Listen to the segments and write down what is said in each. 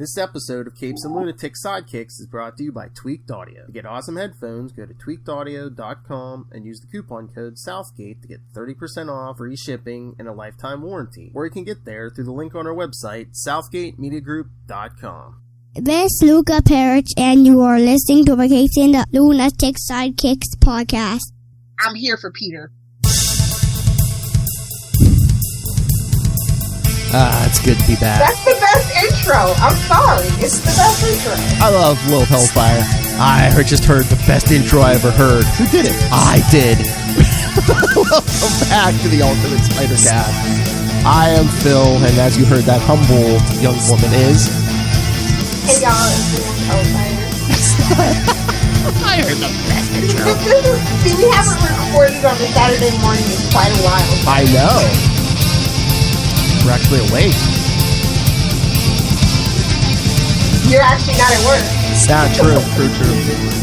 This episode of Capes and Lunatic Sidekicks is brought to you by Tweaked Audio. To get awesome headphones, go to tweakedaudio.com and use the coupon code Southgate to get 30% off, free shipping, and a lifetime warranty. Or you can get there through the link on our website, southgatemediagroup.com. This is Luca Perich, and you are listening to the Capes and the Lunatic Sidekicks podcast. I'm here for Peter. It's good to be back. That's the best intro. I'm sorry. It's the best intro. I love Lilith Hellfire. I just heard the best intro I ever heard. Who did it? I did. Welcome back to the Ultimate Spider Cast. I am Phil, and as you heard, that humble young woman is... Hey y'all, it's Lilith Hellfire. I heard the best intro. See, we haven't recorded on a Saturday morning in quite a while. I know. We're actually awake. You're actually not at work. Yeah, true.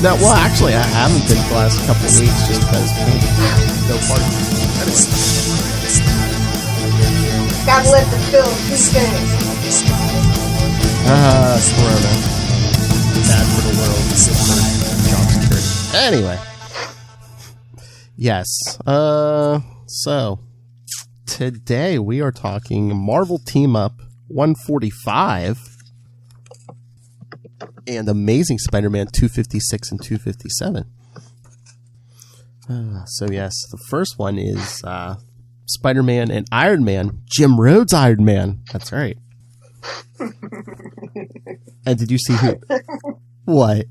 No, well, actually, I haven't been the last couple of weeks just because no party. Anyway. Gotta let the film keep in. Corona. Bad for the world. Good for job security. Anyway. Yes. So... Today we are talking Marvel Team Up 145 and Amazing Spider-Man 256 and 257. So yes, the first one is Spider-Man and Iron Man, Jim Rhodes Iron Man. That's right. And did you see who? What?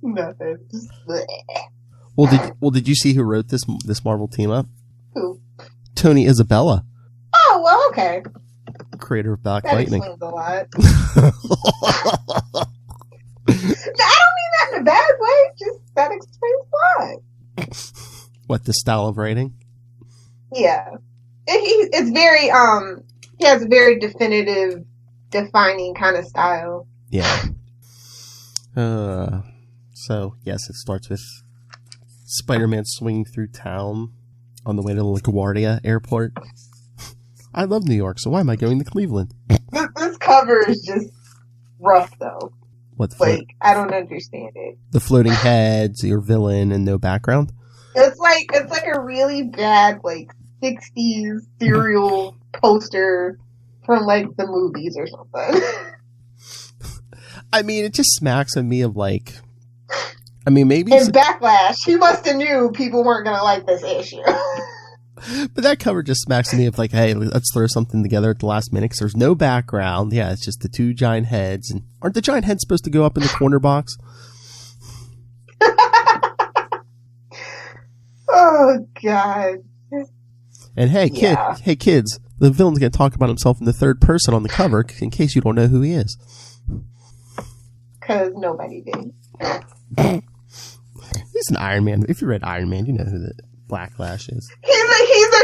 Nothing. Well, did you see who wrote this Marvel Team Up? Who? Tony Isabella. Oh, well, okay. Creator of Black That Lightning. explains a lot. I don't mean that in a bad way. Just that explains a lot. What, the style of writing? Yeah. It's very, he has a very definitive, defining kind of style. Yeah. So, yes, it starts with Spider-Man swinging through town on the way to LaGuardia Airport. I love New York, so why am I going to Cleveland? This cover is just rough, though. What the Like, I don't understand it. The floating heads, your villain, and no background? It's like a really bad, like, 60s serial poster from, like, the movies or something. I mean, it just smacks of me of, like... I mean, maybe... In Backlash, he must have knew people weren't going to like this issue. But that cover just smacks me of like, hey, let's throw something together at the last minute because there's no background. Yeah, it's just the two giant heads. And aren't the giant heads supposed to go up in the corner box? Oh, God. And hey, kids, the villain's going to talk about himself in the third person on the cover in case you don't know who he is. Because nobody did. He's an Iron Man. If you read Iron Man, you know who the Blacklash is.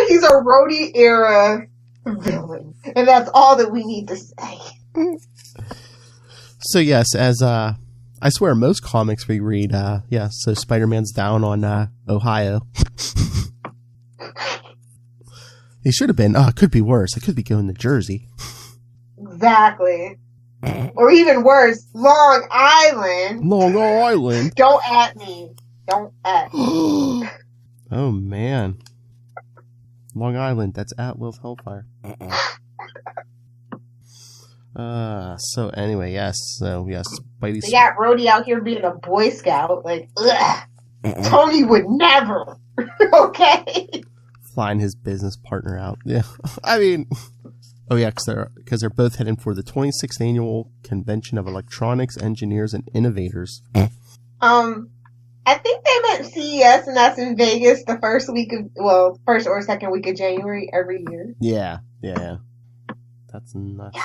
He's a Rhodey era villain, and that's all that we need to say. So yes, as I swear, most comics we read, so Spider-Man's down on Ohio. He should have been. Oh, it could be worse. It could be going to Jersey. Exactly. Or even worse, Long Island. Long Island. Don't at me. Don't at me. Oh, man. Long Island. That's at Lilith Hellfire. So anyway, yes. So, yes. Spidey. They got Rhodey out here being a Boy Scout. Like, ugh. Tony would never. Okay? Flying his business partner out. Yeah. I mean... Oh, yeah, because they're both heading for the 26th Annual Convention of Electronics, Engineers, and Innovators. I think they meant CES, and that's in Vegas the first or second week of January every year. Yeah. That's nuts.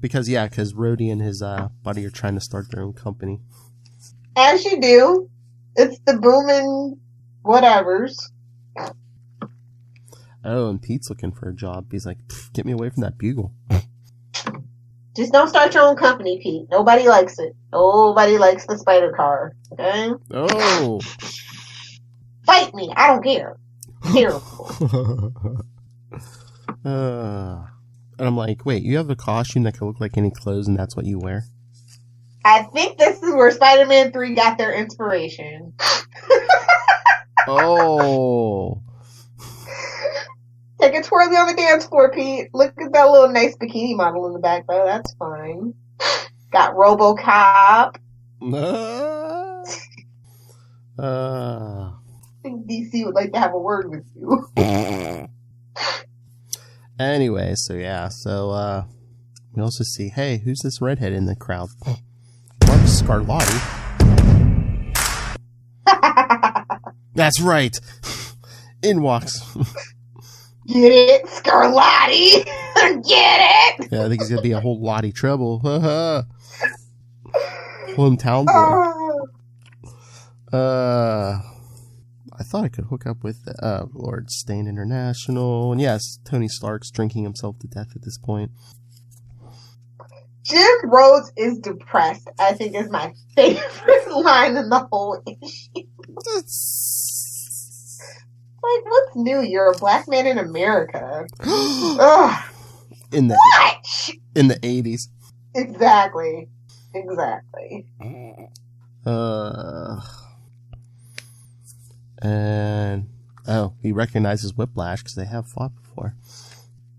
Because Rhodey and his buddy are trying to start their own company. As you do. It's the booming whatevers. Oh, and Pete's looking for a job. He's like, get me away from that bugle. Just don't start your own company, Pete. Nobody likes it. Nobody likes the spider car. Okay? Oh. Fight me. I don't care. Terrible. And I'm like, wait, you have a costume that could look like any clothes and that's what you wear? I think this is where Spider-Man 3 got their inspiration. Oh. Take a twirly on the dance floor, Pete. Look at that little nice bikini model in the back, though. That's fine. Got RoboCop. I think DC would like to have a word with you. Anyway, so we also see, hey, who's this redhead in the crowd? Mark Scarlatti. That's right. In walks. Get it? Scarlatti! Get it? Yeah, I think he's gonna be a whole lot of trouble. Hometown boy. I thought I could hook up with Lord Stain International. And yes, Tony Stark's drinking himself to death at this point. Jim Rhodes is depressed, I think is my favorite line in the whole issue. Like, what's new? You're a black man in America. Ugh. In the 80s. Exactly. And he recognizes Whiplash because they have fought before.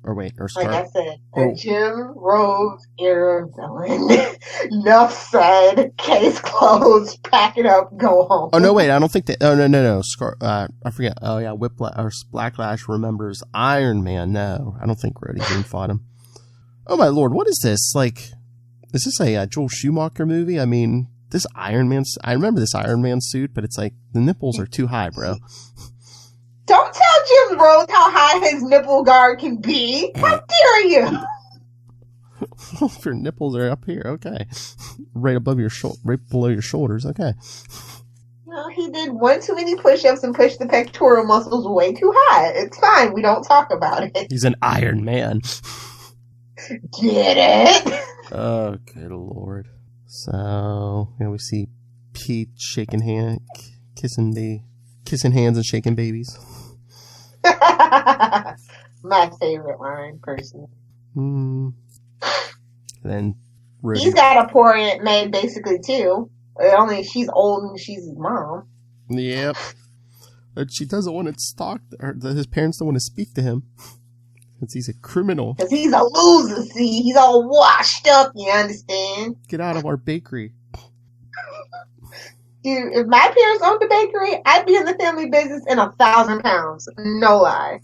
Or wait, or Scar. Like I said, a Jim Rhodes era villain. Enough said. Case closed. Pack it up. Go home. Oh no, wait! I don't think that. Oh no. Scar. I forget. Oh yeah, Whiplash or Blacklash remembers Iron Man. No, I don't think Rhodey even fought him. Oh my lord, what is this? Like, is this a Joel Schumacher movie? I mean, this Iron Man. I remember this Iron Man suit, but it's like the nipples are too high, bro. Don't tell Jim Rhodes how high his nipple guard can be. How dare you? If your nipples are up here, okay. Right above your right below your shoulders, okay. No, he did one too many push-ups and pushed the pectoral muscles way too high. It's fine. We don't talk about it. He's an Iron Man. Get it? Oh, good lord. So, we see Pete shaking kissing hands and shaking babies. My favorite line, personally. Then Rhodey. He's got a poor Aunt May, basically, too. Only she's old and she's his mom. Yep. But she doesn't want to talk, or his parents don't want to speak to him. Because he's a criminal. Because he's a loser, see? He's all washed up, you understand? Get out of our bakery. Dude, if my parents owned a bakery, I'd be in the family business in 1,000 pounds. No lie.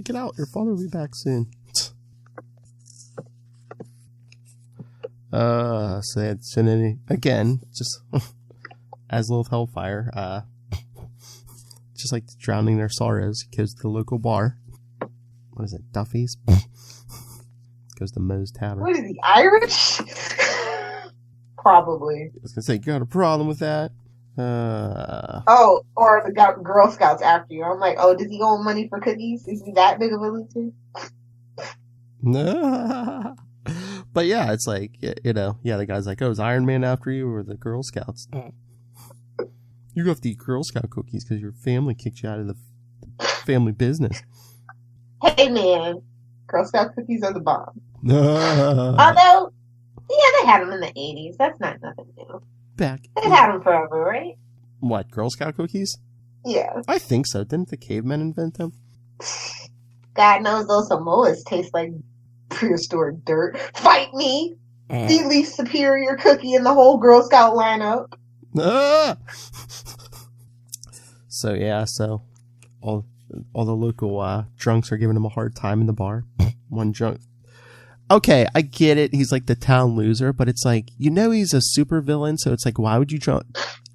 Get out. Your father will be back soon. So then again, just as Lilith Hellfire, just like drowning their sorrows, he goes to the local bar. What is it, Duffy's? Goes to Moe's Tavern. What is he, Irish? Probably. I was gonna say, you got a problem with that? Oh, or the Girl Scouts after you. I'm like, oh, does he owe money for cookies? Is he that big of a loser? No. But yeah, it's like, the guy's like, oh, is Iron Man after you or the Girl Scouts? You have to eat Girl Scout cookies because your family kicked you out of the family business. Hey, man. Girl Scout cookies are the bomb. Although, they had them in the 80s. That's not nothing new. They've had them forever, right? What, Girl Scout cookies? Yeah. I think so. Didn't the cavemen invent them? God knows those Samoas taste like prehistoric dirt. Fight me! The least superior cookie in the whole Girl Scout lineup. So all the local drunks are giving him a hard time in the bar. One drunk. Okay, I get it. He's like the town loser, but it's like, he's a super villain, so it's like, why would you draw a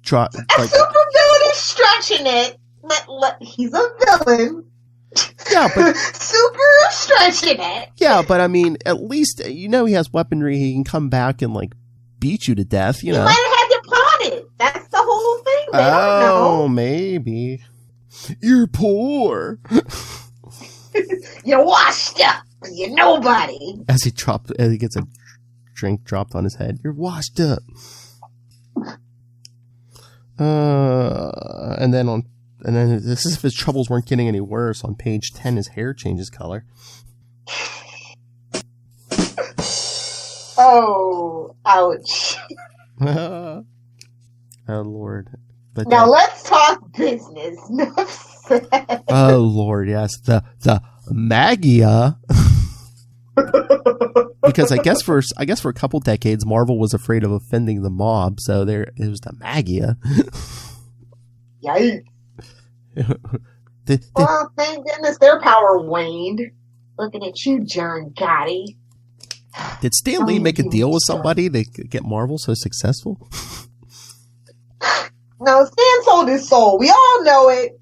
super villain is stretching it, but he's a villain. Yeah, but super stretching it. Yeah, but I mean, at least he has weaponry. He can come back and like beat you to death. You know, might have had you potted. That's the whole thing. They don't know. Maybe you're poor. You're washed up. You're nobody. As he gets a drink dropped on his head. You're washed up. And then on And then this is if his troubles weren't getting any worse. On page 10, his hair changes color. Oh, ouch. Oh, Lord. But now let's talk business. Oh, Lord, yes. The Magia. Because I guess for a couple decades, Marvel was afraid of offending the mob, so it was the Magia. Yikes. Well, thank goodness their power waned. Looking at you, John Gotti. Did Stan Lee make a deal with somebody to get Marvel so successful? No, Stan sold his soul. We all know it.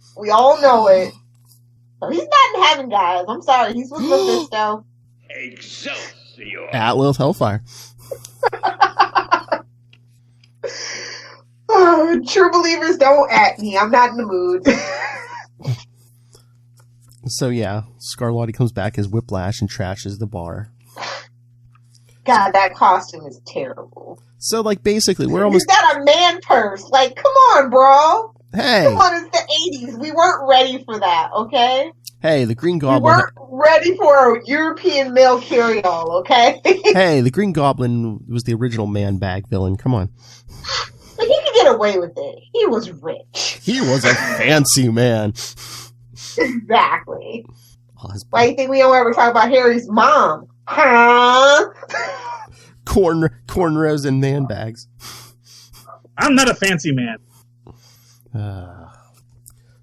So he's not in heaven, guys. I'm sorry. He's with Mephisto. Excelsior! At Lilith Hellfire. Oh, true believers don't at me. I'm not in the mood. So yeah, Scarlatti comes back as Whiplash and trashes the bar. God, that costume is terrible. So like basically we're almost... He's got a man purse. Like, come on, bro. Hey. Come on, it's the 80s. We weren't ready for that, okay? Hey, the Green We Goblin... weren't ready for a European male carry-all, okay? Hey, the Green Goblin was the original man bag villain. Come on. But he could get away with it. He was rich. He was a fancy man. Exactly. Oh, Why do you think we don't ever talk about Harry's mom? Huh? Cornrows and man bags. I'm not a fancy man.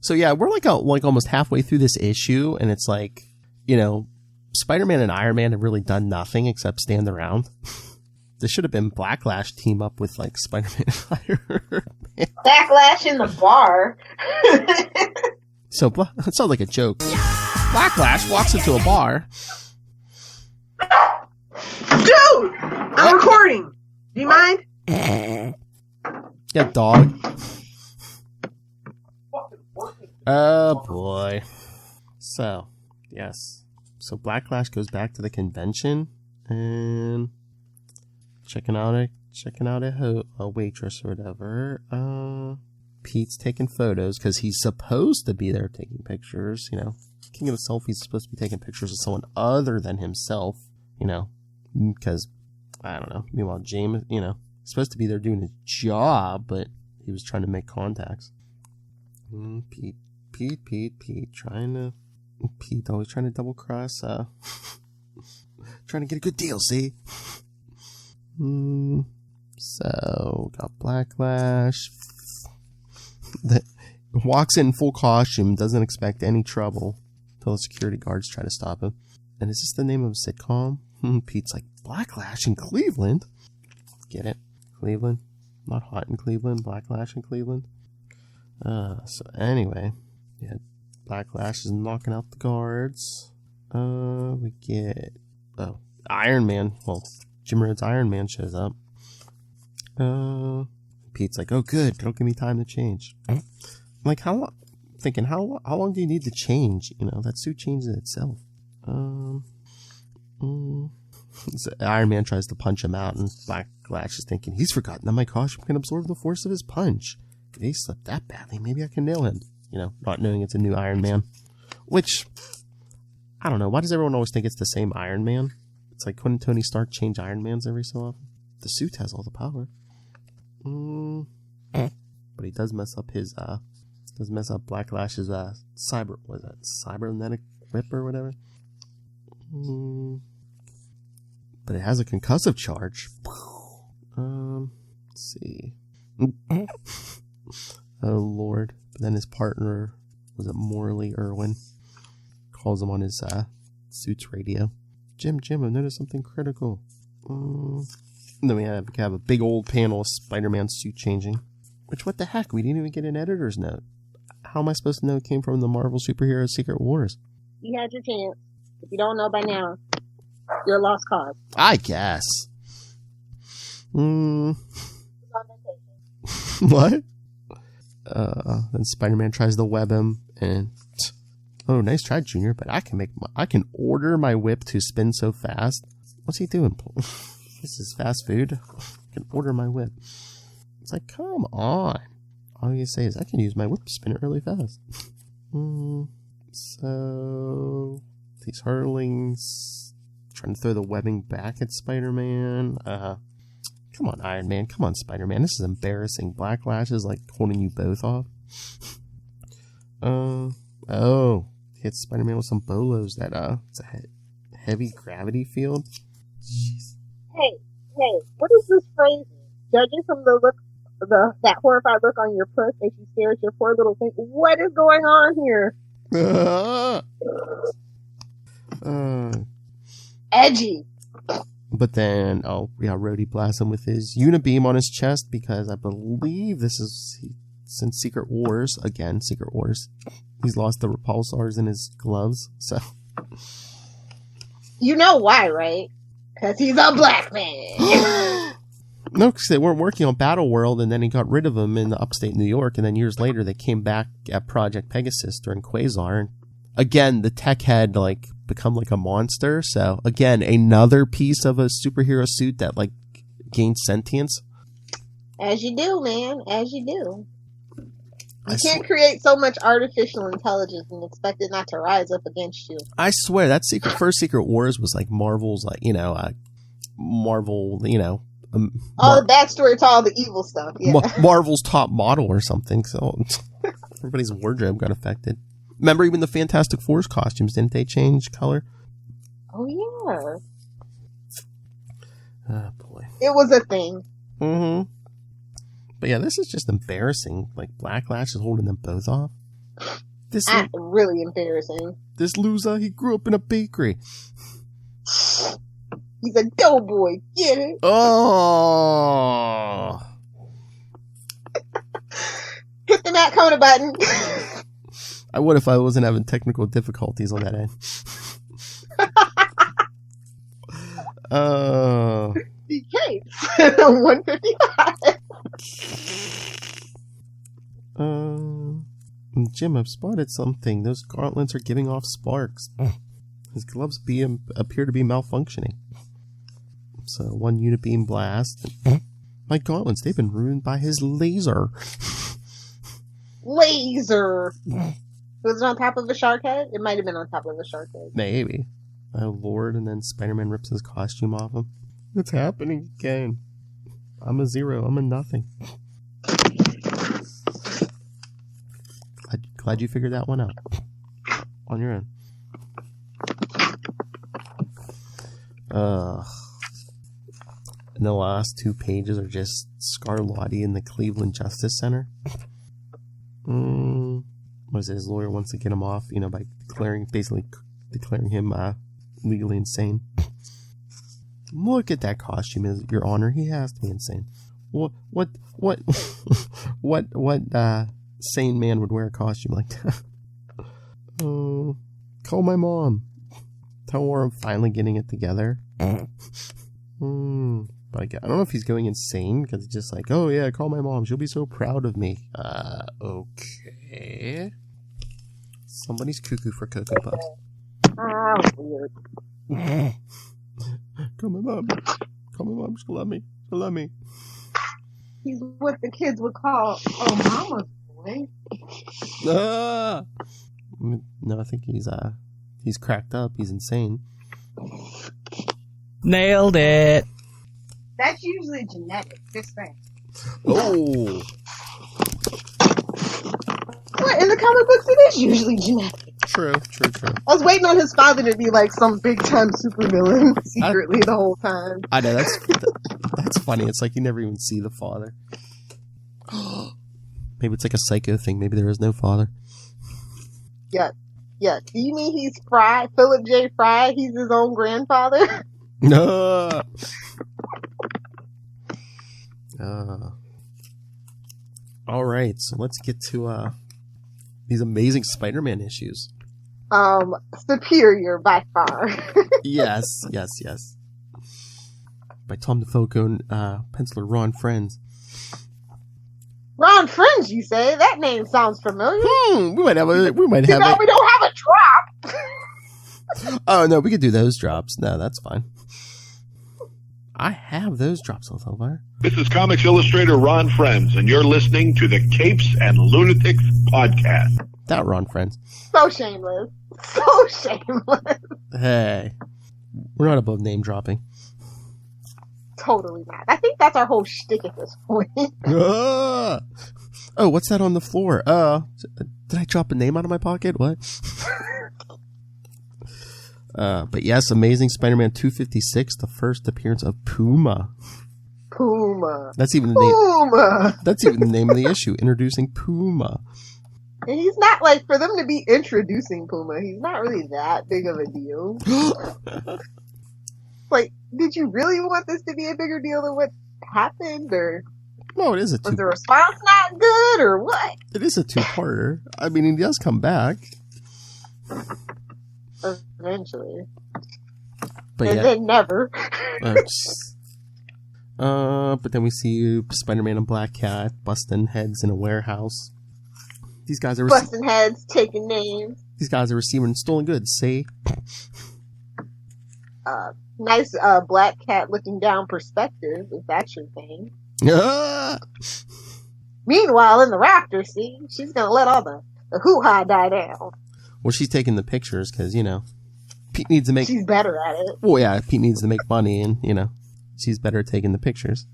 So yeah, we're like almost halfway through this issue, and it's like, you know, Spider-Man and Iron Man have really done nothing except stand around. This should have been Blacklash team up with like Spider-Man and Iron Man. Backlash in the bar. So that sounds like a joke. Blacklash walks into a bar. Dude! I'm recording. Do you mind? Yeah, dog. Oh boy. So, yes. So Blacklash goes back to the convention and checking out a waitress or whatever. Pete's taking photos because he's supposed to be there taking pictures, you know. King of the Selfies is supposed to be taking pictures of someone other than himself, you know, because, I don't know. Meanwhile, James, you know, he's supposed to be there doing his job, but he was trying to make contacts. Pete, always trying to double cross, trying to get a good deal, see? So, got Blacklash. That walks in full costume, doesn't expect any trouble until the security guards try to stop him. And is this the name of a sitcom? Pete's like, Blacklash in Cleveland? Get it? Cleveland? Not hot in Cleveland, Blacklash in Cleveland. So anyway, yeah, Blacklash is knocking out the guards. We get, Iron Man. Well, Jim Rhodes' Iron Man shows up. Pete's like, oh good, it'll give me time to change. I'm like, how long do you need to change? You know, that suit changes itself. So Iron Man tries to punch him out, and Blacklash is thinking, he's forgotten that my costume can absorb the force of his punch. If he slipped that badly, maybe I can nail him. You know, not knowing it's a new Iron Man. Which, I don't know, why does everyone always think it's the same Iron Man? It's like, couldn't Tony Stark change Iron Mans every so often? The suit has all the power. But he does mess up Blacklash's cybernetic whip or whatever. But it has a concussive charge. Let's see. Oh Lord. But then his partner, was it Morley Irwin, calls him on his suit's radio. Jim, I've noticed something critical. Then we have a big old panel of Spider-Man suit changing. Which, what the heck? We didn't even get an editor's note. How am I supposed to know it came from the Marvel Superhero Secret Wars? You had your chance. If you don't know by now, you're a lost cause. I guess. What? Then Spider-Man tries to web him, and oh, nice try, Junior. But I can order my whip to spin so fast. What's he doing? This is fast food. I can order my whip. It's like, come on. all you say is, I can use my whip to spin it really fast. So, these hurlings trying to throw the webbing back at Spider-Man. Come on, Iron Man. Come on, Spider-Man. This is embarrassing. Black Lashes, like, holding you both off. Hit Spider-Man with some bolos. It's a heavy gravity field. Jeez. Hey, what is this phrase? Judging from the look, that horrified look on your puss as you stare at your poor little thing, what is going on here? Edgy. But then, Rhodey blasts him with his unibeam on his chest because I believe this is since Secret Wars. Again, Secret Wars. He's lost the repulsors in his gloves, so. You know why, right? Because he's a black man. No, because they weren't working on Battle World, and then he got rid of them in upstate New York, and then years later they came back at Project Pegasus during Quasar, and again, the tech had, like, become like a monster, so, again, another piece of a superhero suit that, like, gained sentience. As you do, man, as you do. You can't create so much artificial intelligence and expect it not to rise up against you. I swear, that first Secret Wars was like Marvel's, like, Marvel, all the backstory to all the evil stuff, yeah. Marvel's top model or something, so everybody's wardrobe got affected. Remember, even the Fantastic Four's costumes, didn't they change color? Oh, yeah. Oh, boy. It was a thing. Mm-hmm. But yeah, this is just embarrassing. Like, Black Lash is holding them both off. This That's really embarrassing. This loser, he grew up in a bakery. He's a doughboy. Get it? Oh. Hit the Matt Kona button. I would if I wasn't having technical difficulties on that end. DK 155. Jim, I've spotted something. Those gauntlets are giving off sparks. His gloves appear to be malfunctioning. So, one unibeam blast. My gauntlets, they've been ruined by his laser. Laser! Was it on top of a shark head? It might have been on top of a shark head. Maybe. Oh, Lord, and then Spider-Man rips his costume off him. It's happening again. I'm a zero. I'm a nothing. Glad you figured that one out. On your own. And the last 2 pages are just Scarlatti in the Cleveland Justice Center. What is it? His lawyer wants to get him off, by basically declaring him legally insane. Look at that costume, Your Honor. He has to be insane. What sane man would wear a costume like that? Call my mom. Tell her I'm finally getting it together. But I don't know if he's going insane because it's just like, oh yeah, call my mom. She'll be so proud of me. Okay. Somebody's cuckoo for Cocoa Puffs. Weird. Call my mom. Call my mom. She'll love me. She'll love me. He's what the kids would call, mama's boy. No, I think he's cracked up. He's insane. Nailed it. That's usually genetic, just saying. Oh. What? In the comic books, it is usually genetic. True. I was waiting on his father to be like some big-time supervillain secretly the whole time. I know, that's funny. It's like you never even see the father. Maybe it's like a psycho thing. Maybe there is no father. Yeah. Do you mean he's Fry? Philip J. Fry? He's his own grandfather? No. All right, so let's get to these amazing Spider-Man issues. Superior by far. Yes. By Tom DeFalco and penciler Ron Frenz. Ron Frenz, you say? That name sounds familiar. We might have we don't have a drop. Oh no, we could do those drops. No, that's fine. I have those drops of Hellfire. This is Comics Illustrator Ron Friends, and you're listening to the Capes and Lunatics podcast. That Ron Friends. So shameless. So shameless. Hey, we're not above name dropping. Totally not. I think that's our whole shtick at this point. Oh, what's that on the floor? Did I drop a name out of my pocket? What? But yes, Amazing Spider-Man 256, the first appearance of Puma. Puma. That's even the name. Puma. That's even the name of the issue. Introducing Puma. And he's not like, for them to be introducing Puma, he's not really that big of a deal. Like, did you really want this to be a bigger deal than what happened, or No, it is a was two. the response not good, or what? It is a two-parter. I mean, he does come back. Eventually. But And yeah. then never. But then we see Spider-Man and Black Cat busting heads in a warehouse. These guys are Busting heads, taking names. These guys are receiving stolen goods. See? Nice Black Cat looking down perspective, if that's your thing. Ah! Meanwhile, in the Raptor scene, she's gonna let all the hoo-ha die down. Well, she's taking the pictures because, you know, Pete needs to make... She's better at it. Well, yeah, Pete needs to make money and, you know, she's better at taking the pictures.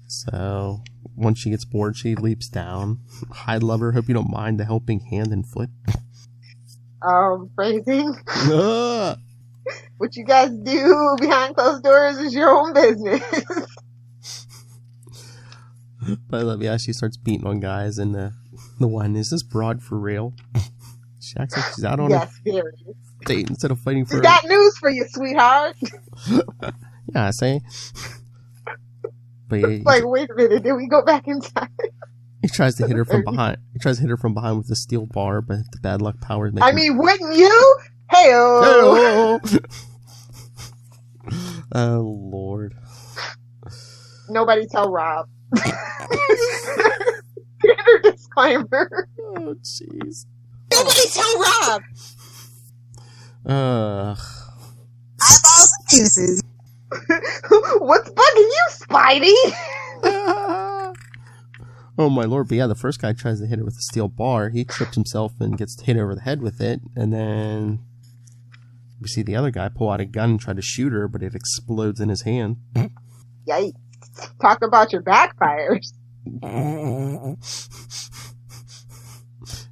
So, once she gets bored, she leaps down. Hi, lover, hope you don't mind the helping hand and foot. Phrasing. Ah! What you guys do behind closed doors is your own business. But I love, yeah, she starts beating on guys, and the one, is this broad for real? She acts like she's out on Yes, very. a date instead of fighting for We got news for you, sweetheart. Yeah, I say. But yeah, Like, wait a minute, did we go back in time? he tries to hit her from behind. He tries to hit her from behind with a steel bar, but the bad luck powers make I him... mean, wouldn't you? Hey-oh! Hey-oh! Oh, Lord. Nobody tell Rob. Standard disclaimer. Oh, jeez. Nobody tell Rob. Eyeballs and penises. What's bugging you, Spidey? Oh, my Lord. But yeah, the first guy tries to hit her with a steel bar. He trips himself and gets hit over the head with it. And then we see the other guy pull out a gun and try to shoot her, but it explodes in his hand. Yikes. Talk about your backfires.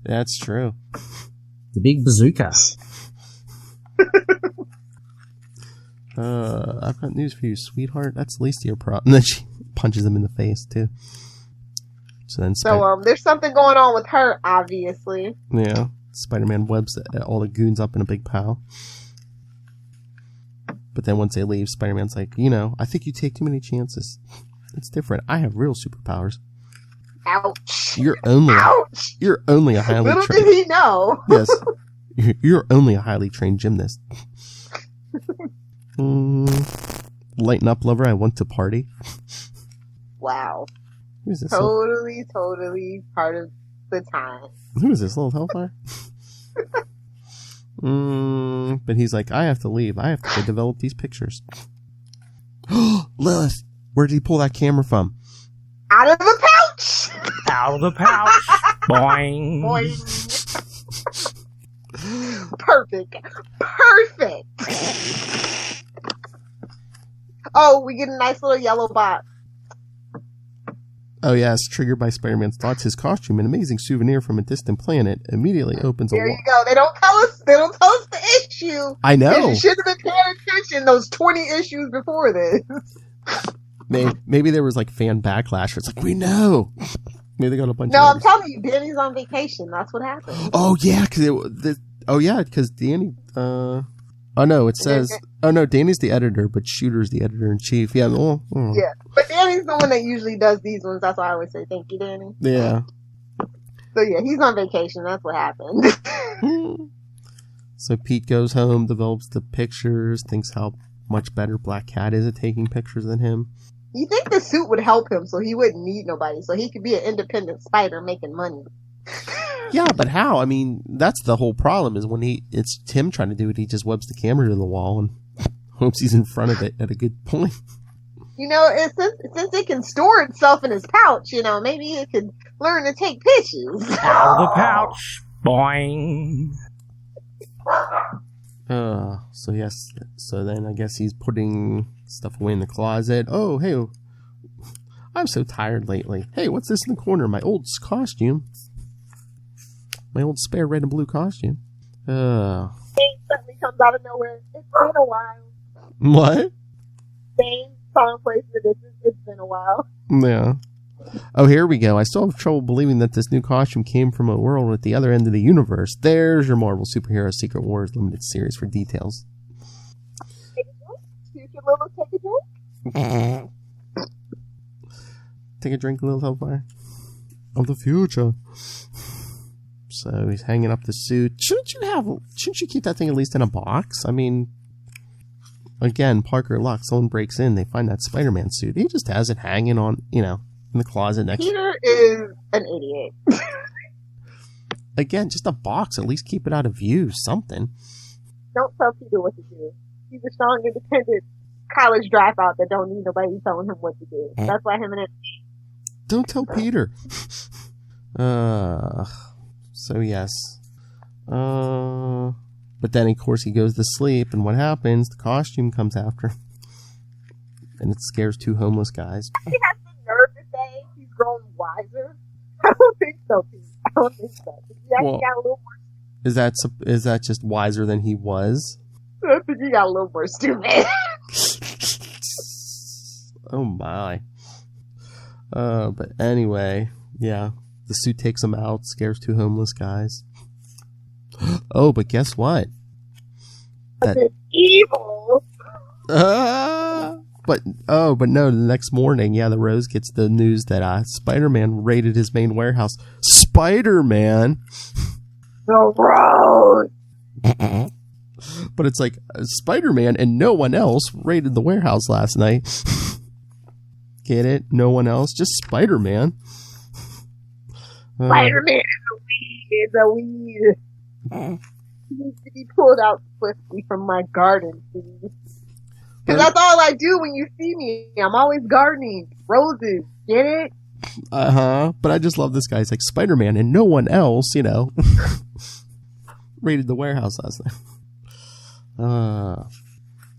That's true. The big bazooka. I've got news for you, sweetheart. That's least of your problem. And then she punches him in the face, too. So then There's something going on with her, obviously. yeah, Spider-Man webs all the goons up in a big pile. But then once they leave, Spider-Man's like, you know, I think you take too many chances. It's different. I have real superpowers. Ouch. You're only Ouch. You're only a highly Little trained... did he know. Yes. You're only a highly trained gymnast. Lighten up, lover. I want to party. Wow. Who's this? Totally part of the time. Who is this, little Hellfire? But he's like, I have to leave. I have to go develop these pictures. Lilith, where did he pull that camera from? Out of the pouch! Out of the pouch. Boing. Boing. Perfect. Perfect. Oh, we get a nice little yellow box. Oh yes, triggered by Spider-Man's thoughts, his costume, an amazing souvenir from a distant planet, immediately opens There a you go. They don't tell us the issue. I know. You should have been paying attention those 20 issues before this. Maybe there was like fan backlash. It's like, we know. Maybe they got a bunch No, of I'm telling you, Danny's on vacation. That's what happened. Oh yeah, because Danny. Oh no, it says. Oh no, Danny's the editor, but Shooter's the editor in chief. Yeah. Yeah, but Danny's the one that usually does these ones. That's why I always say thank you, Danny. Yeah. So yeah, he's on vacation. That's what happened. So Pete goes home, develops the pictures, thinks how much better Black Cat is at taking pictures than him. You think the suit would help him so he wouldn't need nobody, so he could be an independent spider making money. Yeah, but how? I mean, that's the whole problem, is when it's him trying to do it, he just webs the camera to the wall and hopes he's in front of it at a good point. You know, since it can store itself in his pouch, you know, maybe it could learn to take pictures. Out of the pouch. Boing. So yes. So then I guess he's putting stuff away in the closet. Oh, hey. I'm so tired lately. Hey, what's this in the corner? My old costume. My old spare red and blue costume. Thing suddenly comes out of nowhere. It's been a while. What? Same song plays for this. It's been a while. Yeah. Oh, here we go. I still have trouble believing that this new costume came from a world at the other end of the universe. There's your Marvel Superhero Secret Wars limited series for details. Take a drink? Future Lilith, take a drink? Take a drink, Lilith Hellfire. Of the future. So he's hanging up the suit. Shouldn't you keep that thing at least in a box? I mean, again, Parker Luck, someone breaks in, they find that Spider-Man suit. He just has it hanging on, in the closet next to Peter is an idiot. Again, just a box. At least keep it out of view. Something. Don't tell Peter what to do. He's a strong, independent college dropout that don't need nobody telling him what to do. That's why him and it. Don't tell Peter. So yes. But then of course he goes to sleep, and what happens? The costume comes after, and it scares two homeless guys. He has the nerve to say he's grown wiser. I don't think so, Pete. I don't think so. He actually got a little more. Is that just wiser than he was? I think he got a little more stupid. Oh my. But anyway, yeah. The suit takes him out, scares two homeless guys. Oh, but guess what? That's evil. But no, the next morning, the Rose gets the news that Spider-Man raided his main warehouse. Spider-Man? The Rose! But it's like, Spider-Man and no one else raided the warehouse last night. Get it? No one else? Just Spider-Man. Spider-Man is a weed. He needs to be pulled out swiftly from my garden, please. Because that's all I do when you see me. I'm always gardening. Roses. Get it? But I just love this guy. He's like, Spider-Man and no one else, raided the warehouse last night.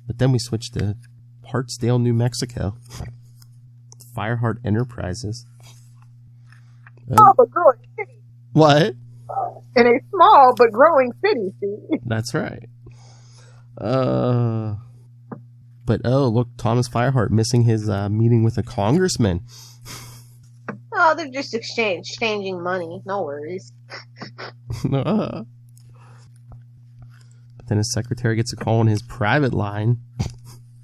But then we switched to Hartsdale, New Mexico. Fireheart Enterprises. Small but growing city. What? In a small but growing city, see? That's right. But look, Thomas Fireheart missing his meeting with a congressman. Oh, they're just exchanging money. No worries. But then his secretary gets a call on his private line.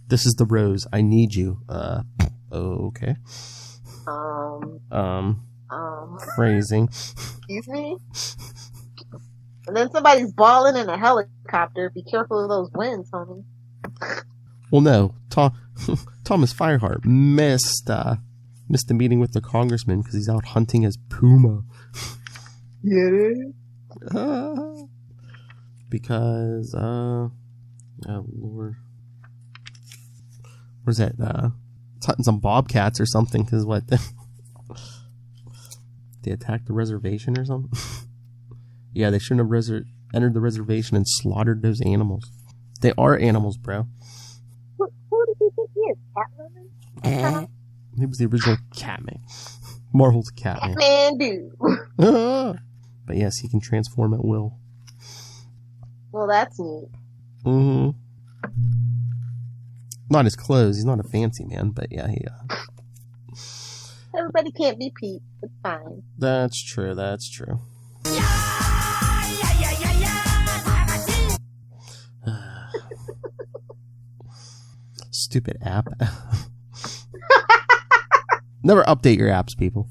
This is the Rose. I need you. Okay. Phrasing. Excuse me? And then somebody's balling in a helicopter. Be careful of those winds, homie. Well, no. Thomas Fireheart missed the meeting with the congressman because he's out hunting as Puma. Yeah. Because, oh Lord. Where's that? It's hunting some bobcats or something, because what? They attacked the reservation or something? Yeah, they shouldn't have entered the reservation and slaughtered those animals. They are animals, bro. Who did you think he is? Catwoman? He was the original Catman. Marvel's Catman. Catman dude. But yes, he can transform at will. Well, that's neat. Mm-hmm. Not his clothes. He's not a fancy man, but yeah, he... Everybody can't be Pete. It's fine. That's true. Stupid app. Never update your apps, people.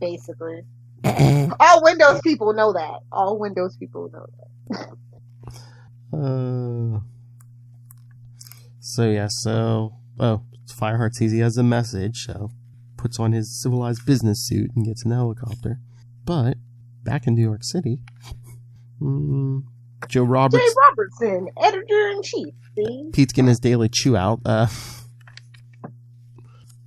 Basically. All Windows people know that. Fireheart sees he has a message, so puts on his civilized business suit and gets in the helicopter. But back in New York City, Joe Robertson. Jay Robertson, editor-in-chief. See? Pete's getting his daily chew out.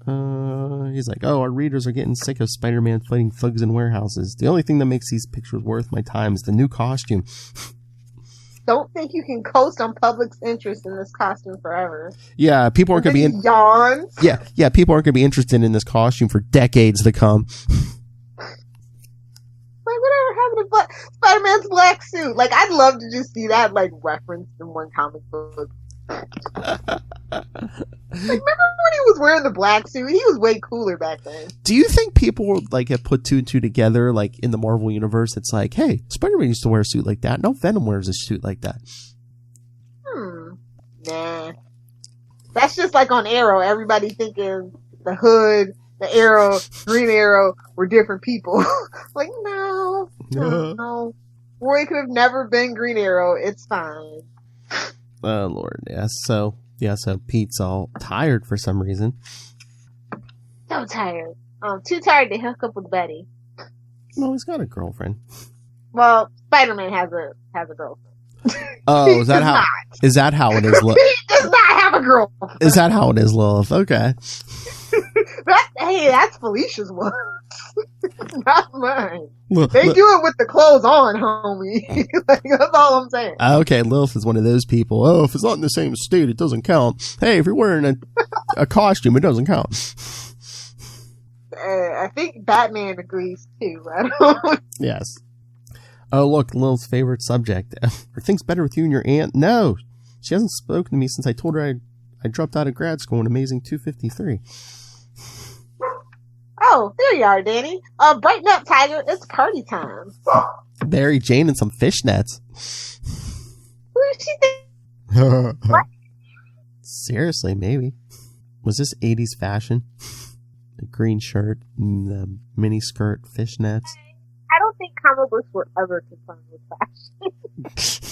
He's like, oh, our readers are getting sick of Spider-Man fighting thugs in warehouses. The only thing that makes these pictures worth my time is the new costume. Don't think you can coast on public's interest in this costume forever. Yeah, people aren't going to be yawns. Yeah, people aren't going to be interested in this costume for decades to come. Like, whatever happened to Spider-Man's black suit? Like, I'd love to just see that, like, referenced in one comic book. Like, remember when he was wearing the black suit? He was way cooler back then. Do you think people like have put two and two together, like in the Marvel universe? It's like, hey, Spider-Man used to wear a suit like that. No, Venom wears a suit like that. Nah. That's just like on Arrow. Everybody thinking the Hood, the Arrow, Green Arrow were different people. Like, no. Roy could have never been Green Arrow. It's fine. Oh, Lord, yes. So Pete's all tired for some reason. So tired. Too tired to hook up with Betty. No, he's got a girlfriend. Well, Spider-Man has a girlfriend. Oh, is that how it is? He does not have a girlfriend. Is that how it is, Lilith? Okay. That's Felicia's one. Not mine. Look, they do it with the clothes on, homie. Like, that's all I'm saying. Okay, Lilith is one of those people. Oh, if it's not in the same state, it doesn't count. Hey, if you're wearing a costume, it doesn't count. I think Batman agrees too. I don't. Yes. Oh, look, Lilith's favorite subject. Are things better with you and your aunt? No, she hasn't spoken to me since I told her I dropped out of grad school in Amazing 253. Oh, there you are, Danny. Brighten up, Tiger. It's party time. Mary Jane and some fishnets. Who does she think? What? Seriously, maybe. Was this 80s fashion? The green shirt, the mini skirt, fishnets. I don't think comic books were ever concerned with fashion.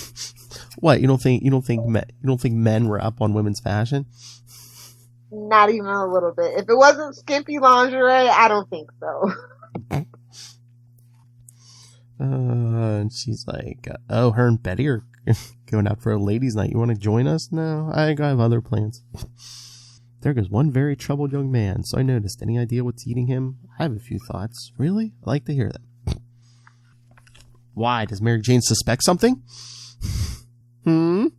What, you don't think men were up on women's fashion? Not even a little bit. If it wasn't skimpy lingerie, I don't think so. And she's like, oh, her and Betty are going out for a ladies' night. You want to join us? No, I have other plans. There goes one very troubled young man. So I noticed. Any idea what's eating him? I have a few thoughts. Really? I'd like to hear them. Why? Does Mary Jane suspect something? Probably.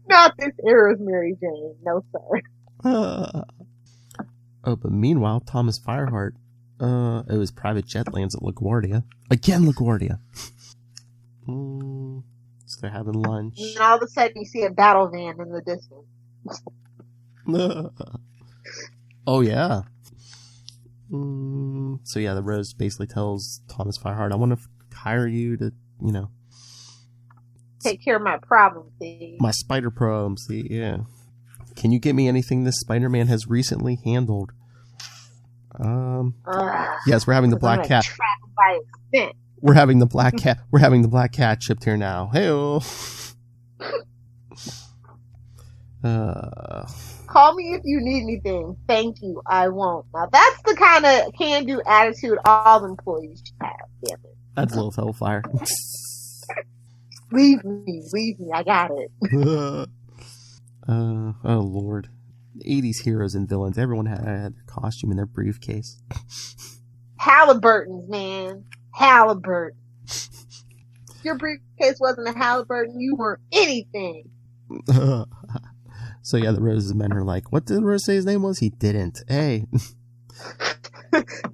Not this era's Mary Jane. No, sir. Oh, but meanwhile, Thomas Fireheart, it was private jet lands at LaGuardia. Again, LaGuardia. So they're having lunch. And all of a sudden you see a battle van in the distance. Oh, yeah. So yeah, the Rose basically tells Thomas Fireheart, I want to hire you to, take care of my problems, see? My spider problems, see, yeah. Can you get me anything this Spider-Man has recently handled? Yes, we're having the black cat. By extent. We're having the black cat. We're having the black cat shipped here now. Hey-oh. Call me if you need anything. Thank you. I won't. Now that's the kind of can-do attitude all employees should have. Damn it. That's a little hellfire. Leave me. I got it. Oh Lord. 80s heroes and villains. Everyone had a costume in their briefcase. Halliburtons, man. Halliburton. If your briefcase wasn't a Halliburton, you weren't anything. So yeah, the Rose's men are like, what did Rose say his name was? He didn't. Hey.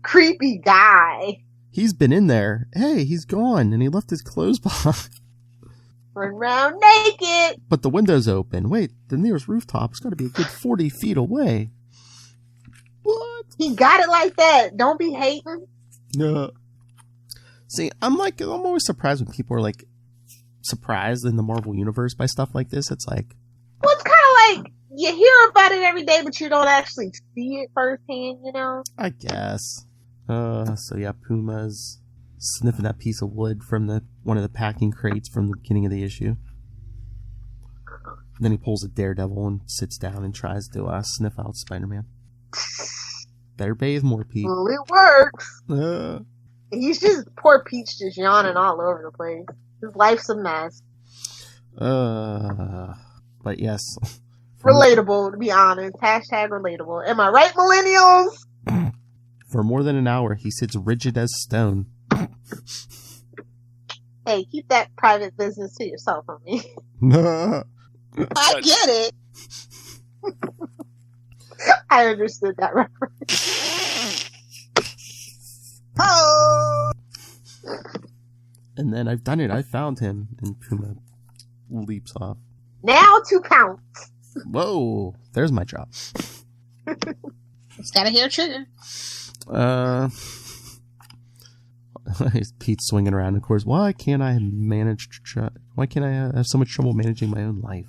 Creepy guy. He's been in there. Hey, he's gone, and he left his clothes behind. Run around naked. But the window's open. Wait, the nearest roofop's got to be a good 40 feet away. What? He got it like that. Don't be hating. No. See, I'm always surprised when people are like surprised in the Marvel universe by stuff like this. It's like, well, it's kind of like you hear about it every day, but you don't actually see it firsthand, I guess. So yeah, Puma's sniffing that piece of wood from one of the packing crates from the beginning of the issue. And then he pulls a Daredevil and sits down and tries to sniff out Spider-Man. Better bathe more, Pete. Well, it works. He's just, poor Pete's just yawning all over the place. His life's a mess. But yes, Relatable, to be honest. Hashtag relatable. Am I right, millennials? For more than an hour, he sits rigid as stone. Hey, keep that private business to yourself on me. I get it. I understood that reference. Oh! And then I've done it. I found him. And Puma leaps off. Now 2 counts. Whoa. There's my job. Just gotta hear a trigger. Pete's swinging around. Of course, why can't I why can't I have so much trouble managing my own life?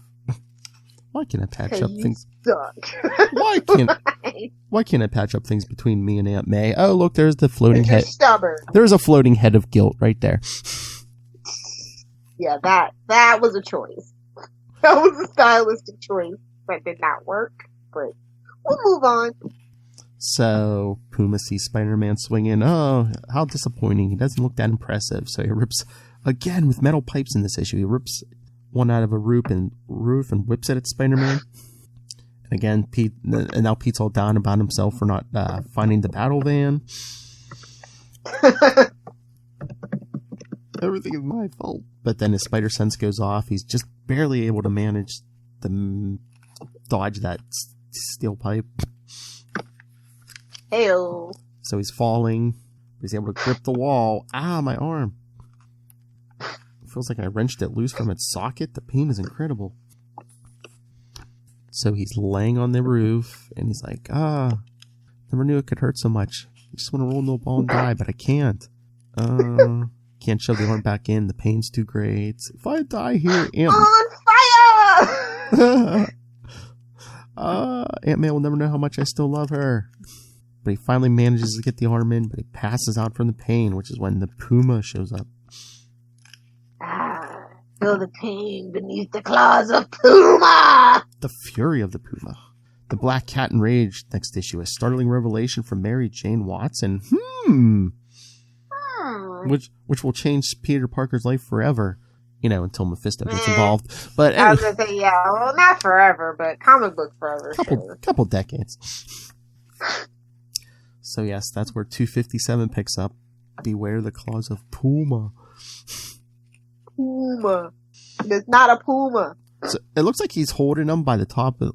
Why can't I patch up things? Why can't I patch up things between me and Aunt May? Oh, look, there's the floating head. Stubborn. There's a floating head of guilt right there. Yeah, that was a choice. That was a stylistic choice that did not work, but we'll move on. So Puma sees Spider-Man swing in. Oh, how disappointing. He doesn't look that impressive. So he rips, again with metal pipes in this issue, he rips one out of a roof and whips it at Spider-Man. And again, and now Pete's all down about himself for not finding the battle van. Everything is my fault. But then his spider sense goes off. He's just barely able to manage the dodge that steel pipe. Heyo. So he's falling. He's able to grip the wall. Ah, my arm. It feels like I wrenched it loose from its socket. The pain is incredible. So he's laying on the roof, and he's like, never knew it could hurt so much. I just want to roll into a ball and die, but I can't. Can't shove the arm back in. The pain's too great. If I die here, on fire! Aunt May will never know how much I still love her. But he finally manages to get the arm in, but he passes out from the pain, which is when the Puma shows up. Feel the pain beneath the claws of Puma! The fury of the Puma. The Black Cat enraged. Next issue, a startling revelation from Mary Jane Watson. Which will change Peter Parker's life forever. You know, until Mephisto gets involved. But I was gonna say, yeah, well, not forever, but comic book forever. Couple decades. So yes, that's where 257 picks up. Beware the claws of Puma. Puma. It's not a puma. So it looks like he's holding him by the top of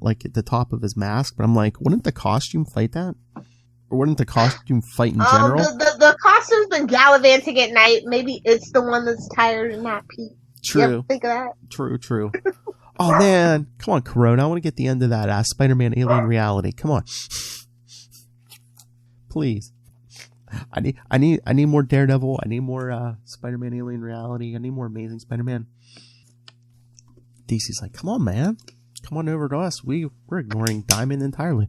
his mask, but I'm like, wouldn't the costume fight that? Or wouldn't the costume fight in general? The costume's been gallivanting at night. Maybe it's the one that's tired and not Pete. True. You ever think of that? True. Oh man, come on, Corona. I want to get the end of that Spider-Man Alien Reality. Come on, please. I need more Daredevil. I need more Spider-Man Alien Reality. I need more Amazing Spider-Man. DC's like, come on, man, come on over to us. We're ignoring Diamond entirely.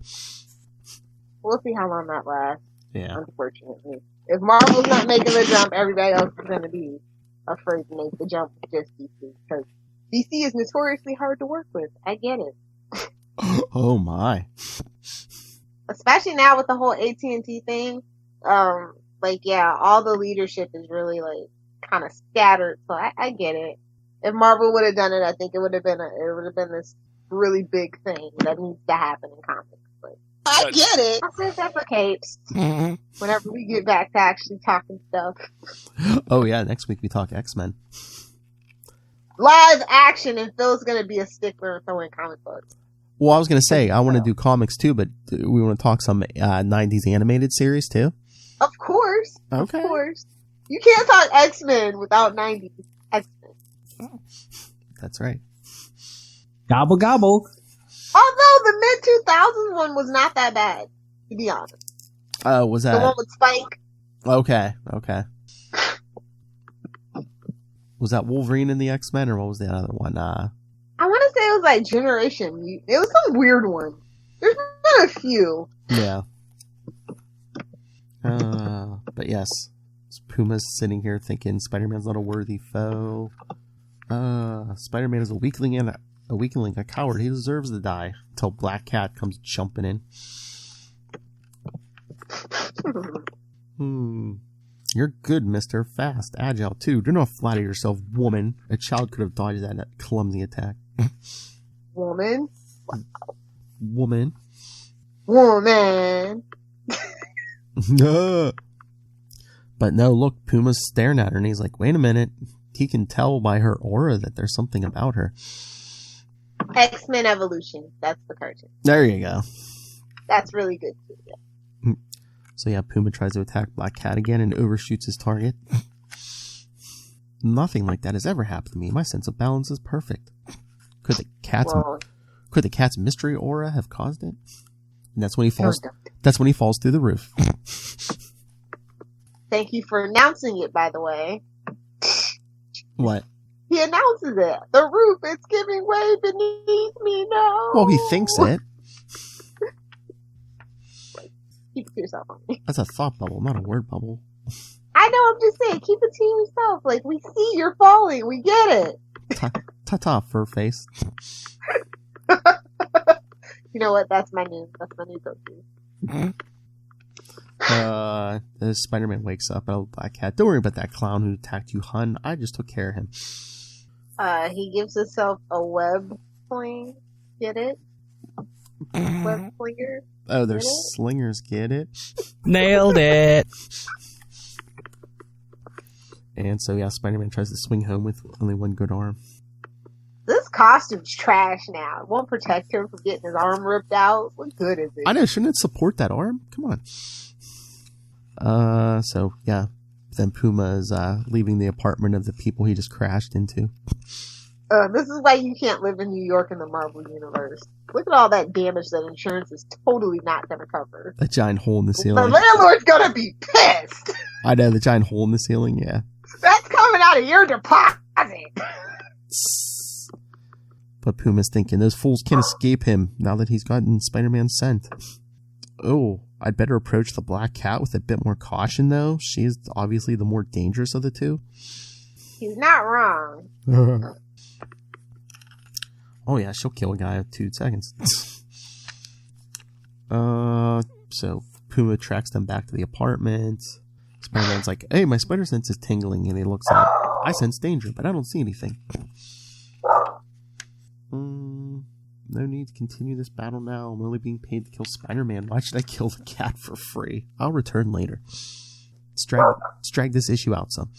We'll see how long that lasts. Yeah. Unfortunately, if Marvel's not making the jump, everybody else is going to be afraid to make the jump with just DC, because DC is notoriously hard to work with. I get it. Oh my! Especially now with the whole AT&T thing. All the leadership is really kind of scattered. So I get it. If Marvel would have done it, I think it would have been this really big thing that needs to happen in comics. But I get it. I'll say that for Capes. Whenever we get back to actually talking stuff. Oh yeah, next week we talk X-Men. Live action, and Phil's going to be a stickler for throwing comic books. Well, I was going to say, I want to do comics too, but we want to talk some 90s animated series too? Of course. Okay. Of course. You can't talk X-Men without 90s X-Men. That's right. Gobble, gobble. Although the mid-2000s one was not that bad, to be honest. Oh, was that? The one with Spike. Okay. Was that Wolverine in the X-Men, or what was the other one? I want to say it was like Generation Mutant. It was some weird one. There's been a few. Yeah. But yes, Puma's sitting here thinking Spider-Man's not a worthy foe. Spider-Man is a weakling, a coward. He deserves to die. Until Black Cat comes jumping in. You're good, mister. Fast, agile, too. Do not flatter yourself, woman. A child could have dodged that clumsy attack. Woman? Woman. Woman. But no, look, Puma's staring at her, and he's like, wait a minute. He can tell by her aura that there's something about her. X-Men Evolution. That's the cartoon. There you go. That's really good too. Yeah. So yeah, Puma tries to attack Black Cat again and overshoots his target. Nothing like that has ever happened to me. My sense of balance is perfect. Could the cat's mystery aura have caused it? And that's when he falls. That's when he falls through the roof. Thank you for announcing it, by the way. What? He announces it. The roof, it's giving way beneath me now. Well, he thinks it. Keep it to yourself. That's a thought bubble, not a word bubble. I know, I'm just saying, keep it to yourself. Like, we see you're falling. We get it. Ta-ta, fur face. You know what? That's my new go-to. The Spider-Man wakes up. Oh, Black Cat, don't worry about that clown who attacked you, hun. I just took care of him. He gives himself a web fling. Get it? Web flinger. Oh, they're slingers. Get it? Nailed it. And so, yeah, Spider-Man tries to swing home with only one good arm. This costume's trash now. It won't protect him from getting his arm ripped out. What good is it? I know, shouldn't it support that arm? Come on. So, yeah. Then Puma is leaving the apartment of the people he just crashed into. This is why you can't live in New York in the Marvel Universe. Look at all that damage that insurance is totally not going to cover. A giant hole in the ceiling. The landlord's going to be pissed. I know, the giant hole in the ceiling, yeah. That's coming out of your deposit. But Puma's thinking, those fools can't escape him now that he's gotten Spider-Man's scent. Oh, I'd better approach the Black Cat with a bit more caution, though. She is obviously the more dangerous of the two. He's not wrong. Oh, yeah, she'll kill a guy in 2 seconds. So Puma tracks them back to the apartment. Spider-Man's like, hey, my spider sense is tingling, and he looks up. I sense danger, but I don't see anything. No need to continue this battle now. I'm only being paid to kill Spider-Man. Why should I kill the cat for free? I'll return later. Let's drag this issue out some.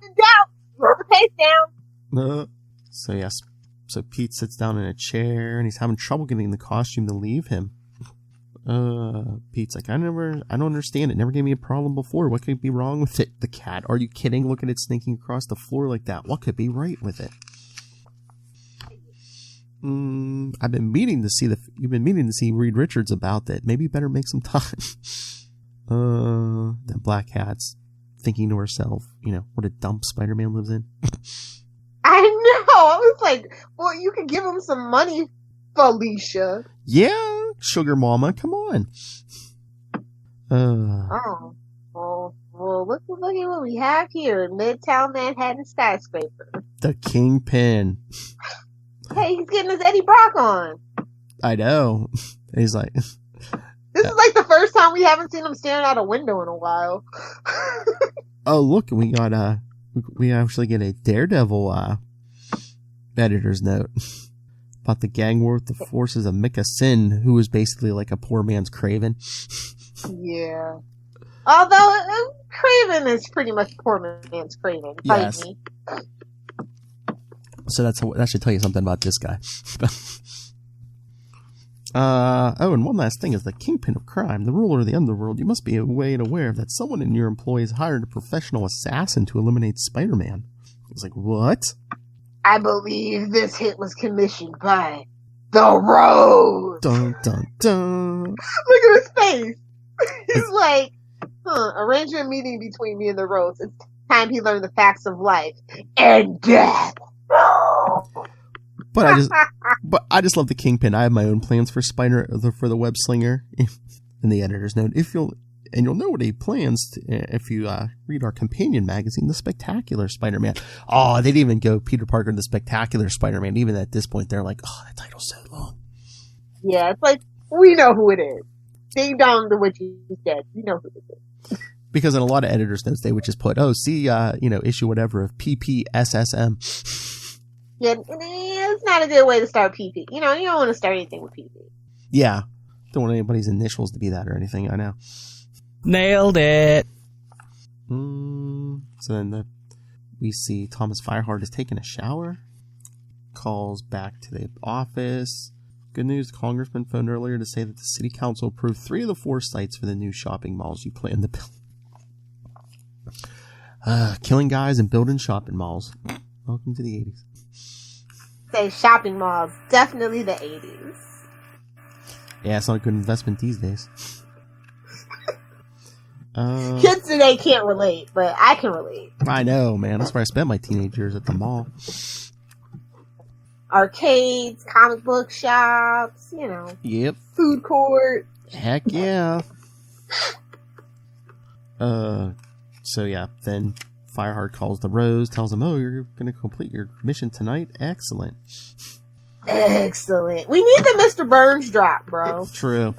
Down! Roll the pace down! So yes, so Pete sits down in a chair, and he's having trouble getting the costume to leave him. Pete's like, I don't understand it. Never gave me a problem before. What could be wrong with it? The cat. Are you kidding? Look at it snaking across the floor like that. What could be right with it? You've been meaning to see Reed Richards about that. Maybe you better make some time. Then Black Cat's thinking to herself, what a dump Spider-Man lives in. I know. I was like, well, you could give him some money, Felicia. Yeah, sugar mama, come on. Well, look at what we have here. Midtown Manhattan skyscraper. The Kingpin. Hey, he's getting his Eddie Brock on. I know. He's like... This is like the first time we haven't seen him staring out a window in a while. Oh, look, we got we actually get a Daredevil editor's note about the gang war with the forces of Mika Sin, who was basically like a poor man's Craven. Yeah. Although Craven is pretty much poor man's Craven. Yes. Fight me. So that should tell you something about this guy. And one last thing is the kingpin of crime, the ruler of the underworld. You must be aware that someone in your employ has hired a professional assassin to eliminate Spider-Man. I was like, what? I believe this hit was commissioned by the Road. Dun, dun, dun. Look at his face. He's like, arrange a meeting between me and the Roads. It's time he learned the facts of life and death. But I just love the Kingpin. I have my own plans for the web slinger. In the editor's note, you'll know what he plans if you read our companion magazine, The Spectacular Spider-Man. Oh, they didn't even go Peter Parker and the Spectacular Spider-Man. Even at this point, they're like, oh, that title's so long. Yeah, it's like, we know who it is. Ding dong, the witch is dead. You know who it is. Because in a lot of editor's notes, they would just put, issue whatever of PPSSM. Yeah, it's not a good way to start PP. You don't want to start anything with PP. Yeah. Don't want anybody's initials to be that or anything, I know. Nailed it. So then we see Thomas Fireheart is taking a shower. Calls back to the office. Good news, the congressman phoned earlier to say that the city council approved 3 of the 4 sites for the new shopping malls you plan to build. Killing guys and building shopping malls. Welcome to the 80s. Say shopping malls. Definitely the 80s. Yeah, it's not a good investment these days. Kids today can't relate, but I can relate. I know, man. That's where I spent my teenage years, at the mall. Arcades, comic book shops, Yep. food court. Heck yeah. So yeah, then Fireheart calls the Rose, tells him, oh, you're going to complete your mission tonight? Excellent. Excellent. We need the Mr. Burns drop, bro. True.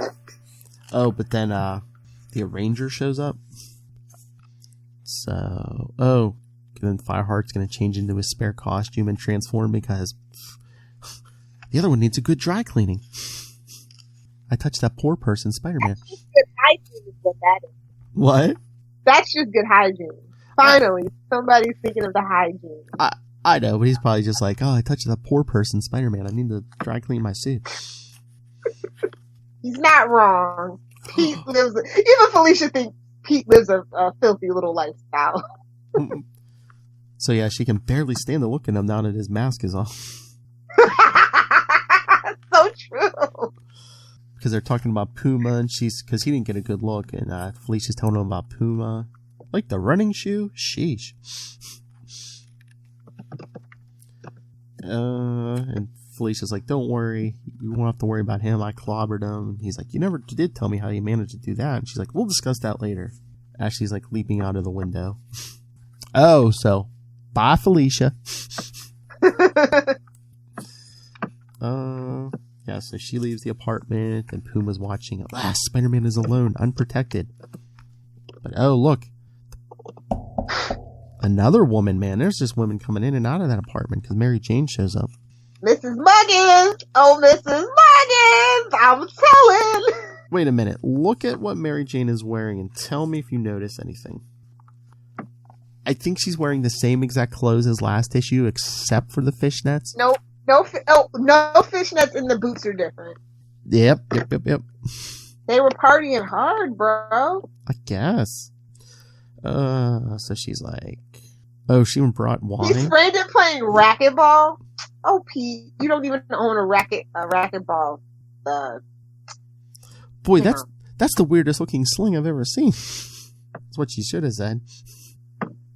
Oh, but then the Arranger shows up. So, then Fireheart's going to change into his spare costume and transform because the other one needs a good dry cleaning. I touched that poor person, Spider-Man. That's just good hygiene is what that is. What? That's just good hygiene. Finally, somebody's thinking of the hygiene. I know, but he's probably just like, oh, I touched that poor person, Spider-Man. I need to dry clean my suit. He's not wrong. Pete lives... Even Felicia thinks Pete lives a filthy little lifestyle. So yeah, she can barely stand to look at him now that his mask is off. So true. Because they're talking about Puma, and because he didn't get a good look, and Felicia's telling him about Puma. Like the running shoe? Sheesh. And Felicia's like, don't worry, you won't have to worry about him, I clobbered him. And he's like, you never did tell me how you managed to do that. And she's like, we'll discuss that later. As she's like leaping out of the window. Oh, so bye, Felicia. Yeah, so she leaves the apartment and Puma's watching. At last, Spider-Man is alone, unprotected. But oh, look. Another woman, man. There's just women coming in and out of that apartment because Mary Jane shows up. Mrs. Muggins! Oh, Mrs. Muggins! I'm telling! Wait a minute. Look at what Mary Jane is wearing and tell me if you notice anything. I think she's wearing the same exact clothes as last issue except for the fishnets. Nope. No fishnets, and the boots are different. Yep. They were partying hard, bro. I guess. So she's like, oh, she even brought wine. He sprayed it playing racquetball. Oh, Pete, you don't even own a racquetball. Boy, that's the weirdest looking sling I've ever seen. That's what she should have said.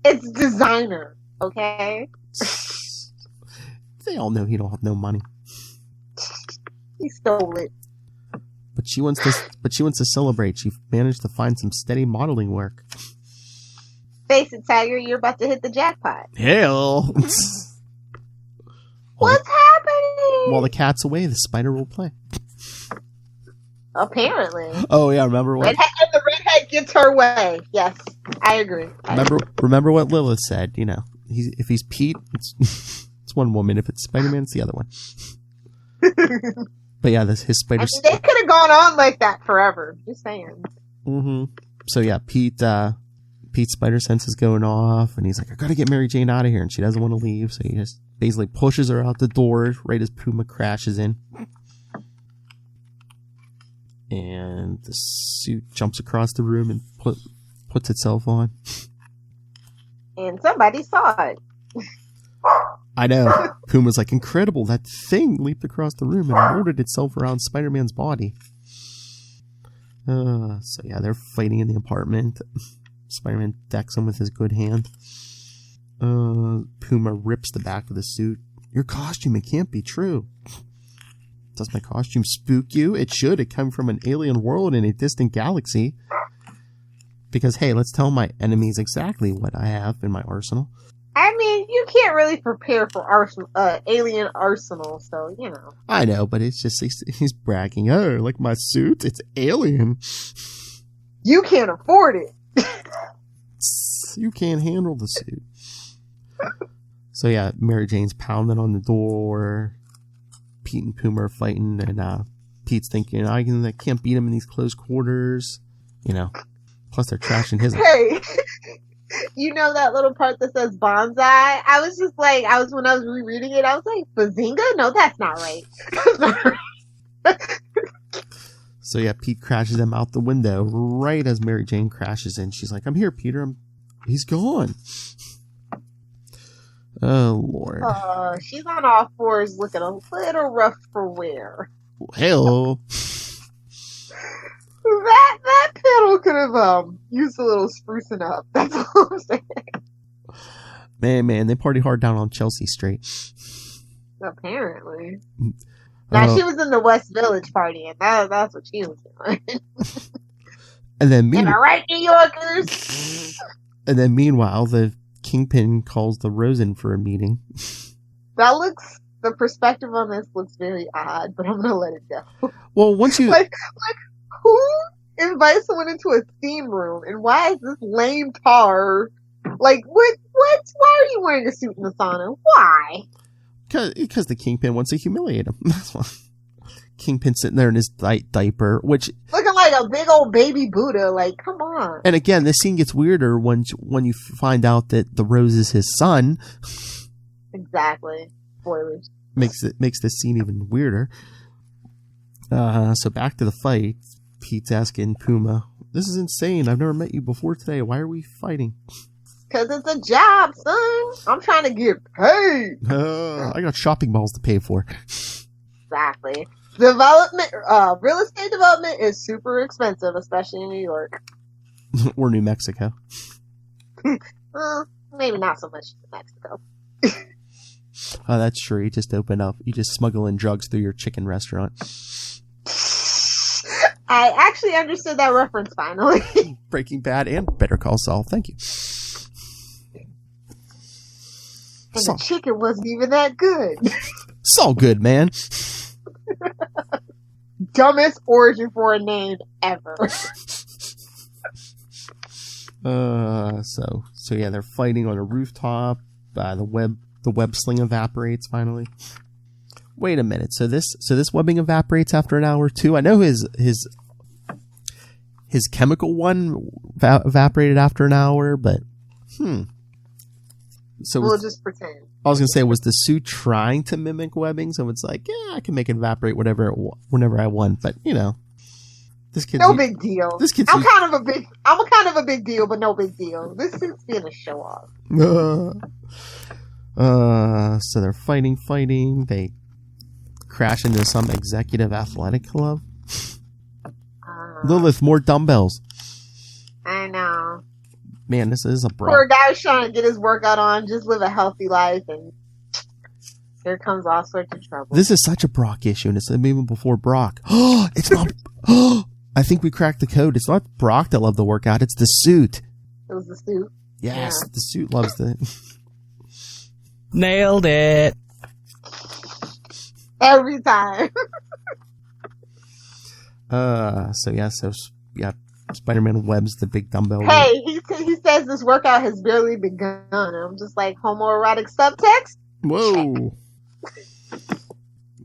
It's designer, okay? They all know he don't have no money. He stole it. But she wants to celebrate. She managed to find some steady modeling work. Face it, Tiger, you're about to hit the jackpot. Hell. What's happening? While the cat's away, the spider will play. Apparently. Oh yeah, remember what? And the redhead gets her way. Yes, I agree. Remember what Lilith said. You know, if he's Pete, it's one woman. If it's Spider-Man, it's the other one. But yeah, his spider. They could have gone on like that forever. Just saying. Mm-hmm. So yeah, Pete's spider sense is going off, and he's like, I gotta get Mary Jane out of here, and she doesn't want to leave, so he just basically pushes her out the door right as Puma crashes in. And the suit jumps across the room and puts itself on. And somebody saw it. I know. Puma's like, incredible, that thing leaped across the room and molded itself around Spider-Man's body. So yeah, they're fighting in the apartment. Spider-Man decks him with his good hand. Puma rips the back of the suit. Your costume, it can't be true. Does my costume spook you? It should. It came from an alien world in a distant galaxy. Because, hey, let's tell my enemies exactly what I have in my arsenal. I mean, you can't really prepare for alien arsenal, so, you know. I know, but it's just, he's bragging. Oh, like my suit? It's alien. You can't afford it. You can't handle the suit. So yeah, Mary Jane's pounding on the door. Pete and Puma are fighting, and Pete's thinking, I can't beat him in these close quarters. You know, plus they're trashing his. Hey, you know that little part that says bonsai? I was just like, when I was rereading it, I was like, Bazinga? No, that's not right. That's not right. So yeah, Pete crashes them out the window right as Mary Jane crashes in. She's like, I'm here, Peter. He's gone. Oh, Lord. She's on all fours looking a little rough for wear. Hell. That pedal could have used a little sprucing up. That's all I'm saying. Man, they party hard down on Chelsea Street. Apparently. Now, she was in the West Village party, and that's what she was doing. And then Am I right, New Yorkers? And then meanwhile, the Kingpin calls the Rosen for a meeting. The perspective on this looks very odd, but I'm going to let it go. Well, once you... Like, who invites someone into a theme room, and why is this lame tar? Like, what? Why are you wearing a suit in the sauna? Why? Because the Kingpin wants to humiliate him. That's why. Kingpin sitting there in his diaper, which... Looking like a big old baby Buddha. Like, come on. And again, this scene gets weirder when you find out that the Rose is his son. Exactly. Spoilers. Makes this scene even weirder. So back to the fight. Pete's asking Puma, this is insane. I've never met you before today. Why are we fighting? Because it's a job, son. I'm trying to get paid. I got shopping malls to pay for. Exactly. Real estate development is super expensive, especially in New York. Or New Mexico. Maybe not so much in Mexico. Oh, that's true. You just open up. You just smuggle in drugs through your chicken restaurant. I actually understood that reference finally. Breaking Bad and Better Call Saul. Thank you. And the chicken wasn't even that good. Saul good, man. Dumbest origin for a name ever. So yeah, they're fighting on a rooftop. The web sling evaporates finally. Wait a minute. So this webbing evaporates after an hour too. I know his chemical one evaporated after an hour, but So we'll just pretend. I was gonna say, was the suit trying to mimic webbing? So it's like, yeah, I can make it evaporate whenever I want. But you know, this kid's big deal. I'm kind of a big deal, but no big deal. This suit's being a show off. So they're fighting. They crash into some executive athletic club. Lilith, more dumbbells. I know. Man, this is a Brock. Poor guy's trying to get his workout on, just live a healthy life, and here comes all sorts of trouble. This is such a Brock issue, and it's even before Brock. It's not. I think we cracked the code. It's not Brock that loved the workout. It's the suit. It was the suit. Yes, yeah. The suit loves the. Nailed it. Every time. So Spider-Man webs the big dumbbell. Hey, he says this workout has barely begun. I'm just like, homoerotic subtext? Whoa.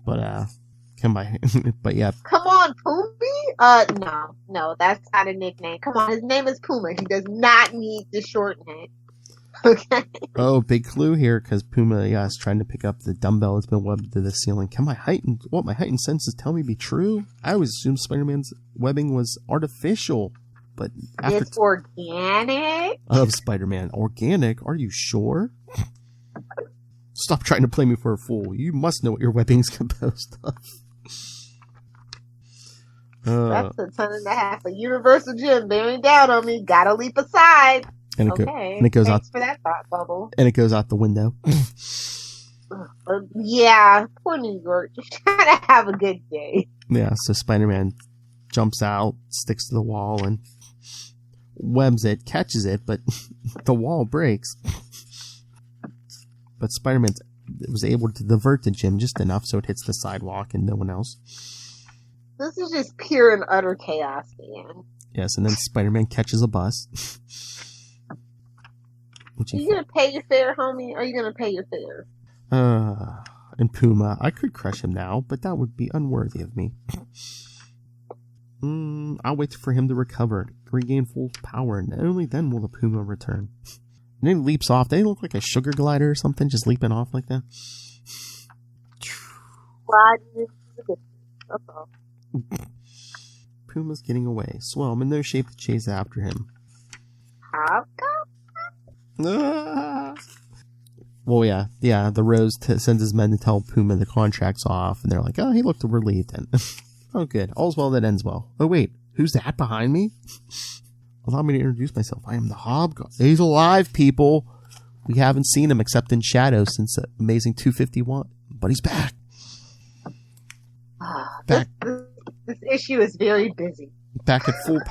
But yeah. Come on, Poombie? No, that's not a nickname. Come on, his name is Puma. He does not need to shorten it. Okay. Oh, big clue here, because Puma, is trying to pick up the dumbbell that's been webbed to the ceiling. Can my heightened senses tell me to be true? I always assumed Spider-Man's webbing was artificial, but it's organic. I love Spider-Man. Organic? Are you sure? Stop trying to play me for a fool. You must know what your webbing's composed of. That's a ton and a half of Universal Gym bearing down on me. Gotta leap aside. And it goes out for that thought bubble. And it goes out the window. Yeah, poor New York. Just trying to have a good day. Yeah, so Spider-Man jumps out, sticks to the wall, and webs it, catches it, but the wall breaks. But Spider-Man was able to divert the gym just enough so it hits the sidewalk and no one else. This is just pure and utter chaos, man. Yes, and then Spider-Man catches a bus. Are you gonna pay your fare, homie? Or are you gonna pay your fare? And Puma, I could crush him now, but that would be unworthy of me. I'll wait for him to recover, regain full power, and only then will the Puma return. And then he leaps off. They look like a sugar glider or something, just leaping off like that. That's all. Puma's getting away. Swell, I'm in no shape to chase after him. Well, yeah. The Rose sends his men to tell Puma the contract's off, and they're like, "Oh, he looked relieved then." Oh, good. All's well that ends well. Oh, wait, who's that behind me? Allow me to introduce myself. I am the Hobgoblin. He's alive, people. We haven't seen him except in shadow since Amazing 251, but he's back. This issue is very busy. Back at full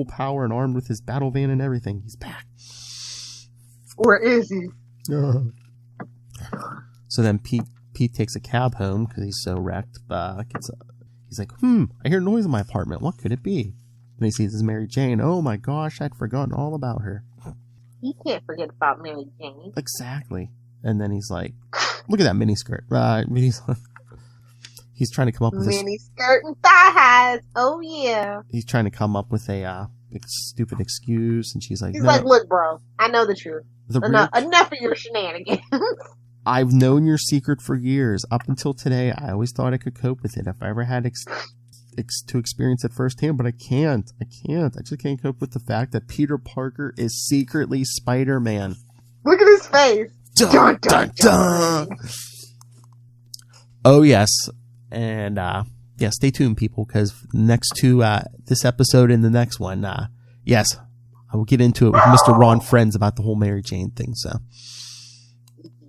power and armed with his battle van and everything. He's back. Where is he? So then Pete takes a cab home because he's so wrecked. He's like, I hear noise in my apartment. What could it be? And he sees his Mary Jane. Oh my gosh, I'd forgotten all about her. He can't forget about Mary Jane. Exactly. And then he's like, look at that miniskirt. He's trying to come up with mini skirt and thigh highs. Oh yeah. He's trying to come up with a stupid excuse, and she's like, he's like, look, bro, I know the truth. Enough of your shenanigans. I've known your secret for years. Up until today, I always thought I could cope with it if I ever had to experience it firsthand, but I can't. I just can't cope with the fact that Peter Parker is secretly Spider-Man. Look at his face. Dun, dun, dun. Oh, yes. And, stay tuned, people, because next to this episode and the next one, yes, I will get into it with Mr. Ron Friends about the whole Mary Jane thing, so.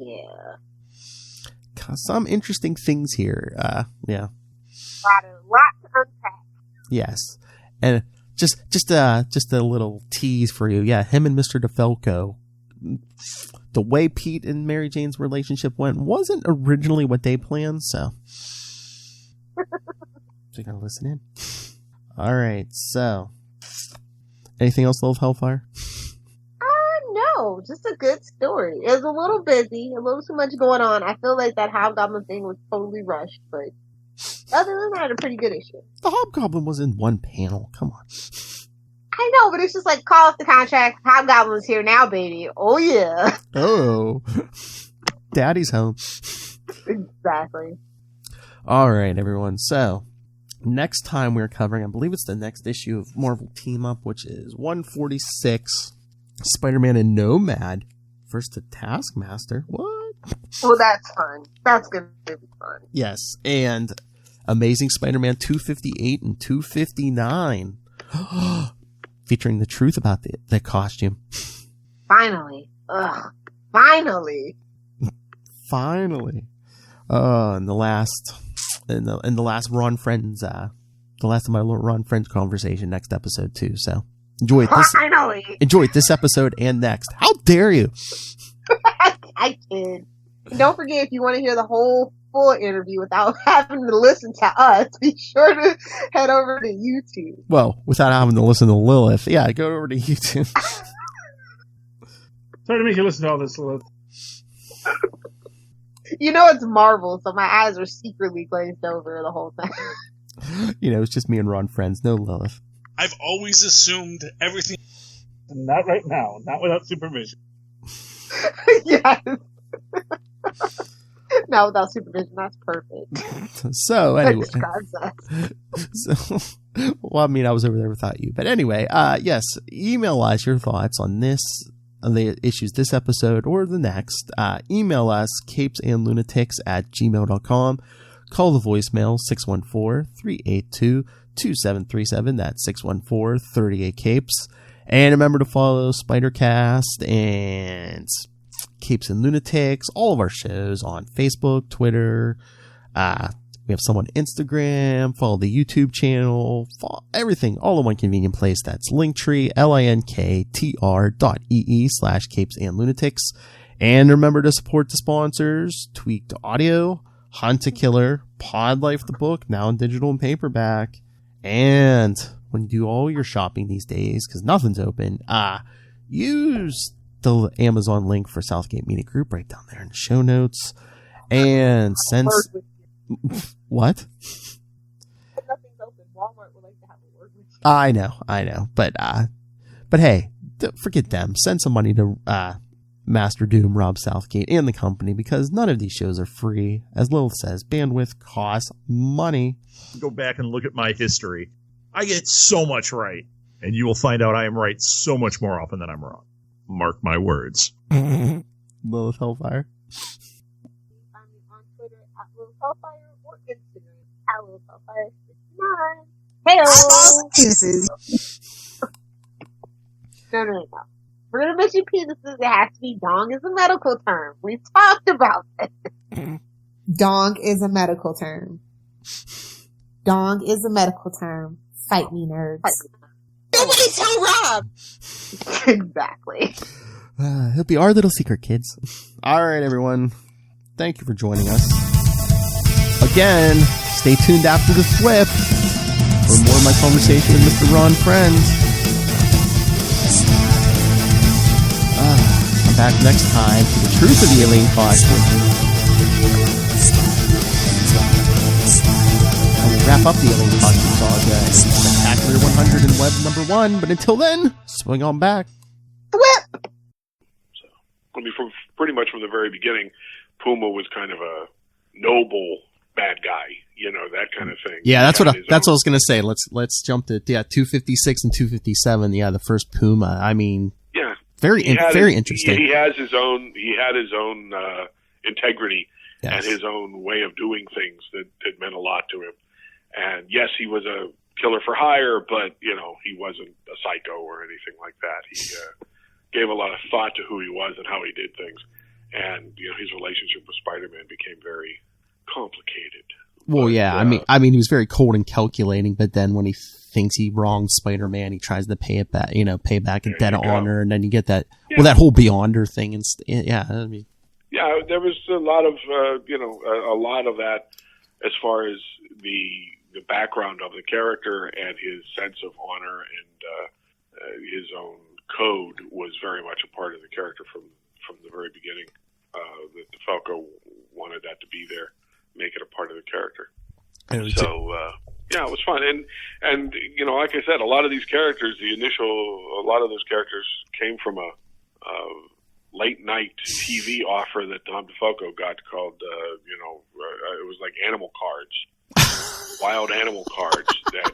Yeah. Some interesting things here, yeah. Lot to unpack. Yes. And just a little tease for you. Yeah, him and Mr. DeFalco, the way Pete and Mary Jane's relationship went wasn't originally what they planned, so you gotta listen in. All right, so anything else, Love Hellfire? No, just a good story. It was a little busy, a little too much going on. I feel like that Hobgoblin thing was totally rushed, but other than that, a pretty good issue. The Hobgoblin was in one panel. Come on. I know, but it's just like, call off the contract. Hobgoblin's here now, baby. Oh, yeah. Oh. Daddy's home. Exactly. All right, everyone. So, next time we're covering, I believe it's the next issue of Marvel Team Up, which is 146, Spider-Man and Nomad versus the Taskmaster. What? Well, that's fun. That's going to be fun. Yes, and Amazing Spider-Man 258 and 259. Featuring the truth about the costume. Finally. Ugh. Finally. Finally. In the last Ron Friends, the last of my Ron Friends conversation next episode too. So enjoy this. Finally. Enjoy this episode and next. How dare you? I kid. And don't forget, if you want to hear the whole full interview without having to listen to us, be sure to head over to YouTube. Well, without having to listen to Lilith, yeah, go over to YouTube. Sorry to make you listen to all this, Lilith. You know it's Marvel, so my eyes are secretly glazed over the whole time. You know, it's just me and Ron Friends, no Lilith. I've always assumed everything. Not right now, not without supervision. Yes. Not without supervision, that's perfect. So, anyway. That describes us. Well, I mean, I was over there without you. But anyway, yes, email us your thoughts on the issues this episode or the next. Email us, capesandlunatics@gmail.com. Call the voicemail, 614-382-2737. That's 614-38-CAPES. And remember to follow Spidercast and Capes and Lunatics, all of our shows on Facebook, Twitter. We have some on Instagram. Follow the YouTube channel. Follow everything, all in one convenient place. That's Linktree, linktr.ee/Capes and Lunatics. And remember to support the sponsors: Tweaked Audio, Hunt a Killer, Pod Life the book, now in digital and paperback. And when you do all your shopping these days, because nothing's open, use the Amazon link for Southgate Media Group right down there in the show notes. And since what? Nothing's open. Walmart would like to have a word with you. I know, but hey, forget them. Send some money to Master Doom, Rob Southgate, and the company, because none of these shows are free. As Lilith says, bandwidth costs money. Go back and look at my history. I get so much right, and you will find out I am right so much more often than I'm wrong. Mark my words. Lilith Hellfire. Find me on Twitter at Lilith Hellfire or Instagram at Lilith Hellfire 69. Eyeballs and penises. No. We're gonna mention penises. It has to be dong is a medical term. We've talked about this. Dong is a medical term. Dong is a medical term. Fight me, nerds. Nobody tell Rob. Exactly. It'll be our little secret, kids. All right, everyone. Thank you for joining us. Again, stay tuned after the flip for more of my conversation with Mr. Ron Friends. I'm back next time for the truth of the alien costume. And we'll wrap up the alien costume saga in Spectacular 100 and Web number 1. But until then, swing on back. Flip! I mean, pretty much from the very beginning, Puma was kind of a noble bad guy, that kind of thing. Yeah, that's what I was going to say. Let's jump to 256 and 257. Yeah, the first Puma. I mean, yeah, very interesting. He had his own integrity, yes, and his own way of doing things that meant a lot to him. And yes, he was a killer for hire, but he wasn't a psycho or anything like that. He gave a lot of thought to who he was and how he did things. And his relationship with Spider-Man became very complicated. Well, but, yeah, I mean, he was very cold and calculating. But then when he thinks he wronged Spider-Man, he tries to pay it back, pay back a debt of honor, and then you get that. Yeah. Well, that whole Beyonder thing, and yeah, I mean, yeah, there was a lot of a lot of that as far as the background of the character and his sense of honor and his own code was very much a part of the character from the very beginning. That DeFalco wanted that to be there, make it a part of the character. So yeah, it was fun, and like I said, a lot of these characters, a lot of those characters came from a late night TV offer that Tom DeFalco got called, it was like animal cards, wild animal cards that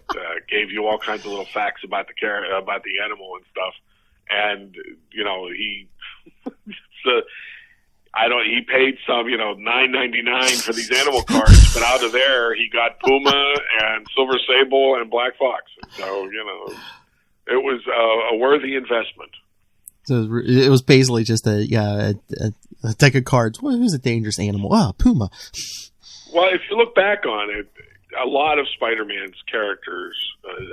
gave you all kinds of little facts about the animal and stuff, and he. He paid some, $9.99 for these animal cards, but out of there he got Puma and Silver Sable and Black Fox. So, it was a worthy investment. So it was basically just a deck of cards. Well, who's a dangerous animal? Puma. Well, if you look back on it, a lot of Spider-Man's characters,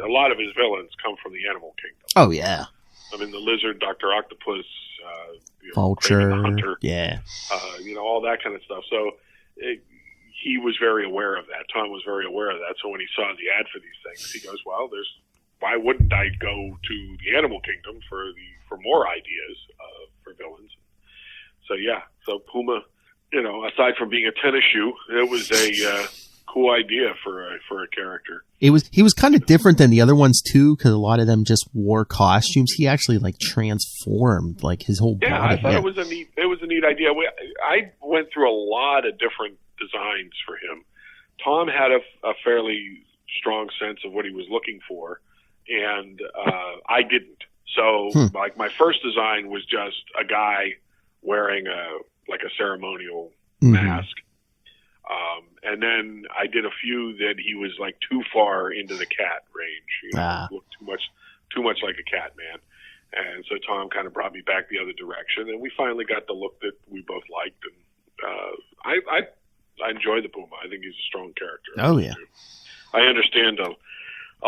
a lot of his villains come from the animal kingdom. Oh, yeah. I mean, the Lizard, Dr. Octopus, Vulture, Kraven the Hunter, yeah, all that kind of stuff. So he was very aware of that. Tom was very aware of that. So when he saw the ad for these things, he goes, "Well, why wouldn't I go to the Animal Kingdom for more ideas for villains?" So yeah, so Puma, aside from being a tennis shoe, it was a cool idea for a character. He was kind of different than the other ones too, because a lot of them just wore costumes. He actually transformed his whole body. Yeah, I thought it was a neat idea. I went through a lot of different designs for him. Tom had a fairly strong sense of what he was looking for, and I didn't. So my first design was just a guy wearing a ceremonial mask. And then I did a few that he was too far into the cat range. Looked too much like a cat man. And so Tom kind of brought me back the other direction, and we finally got the look that we both liked. And I enjoy the Puma. I think he's a strong character. Oh yeah. I understand a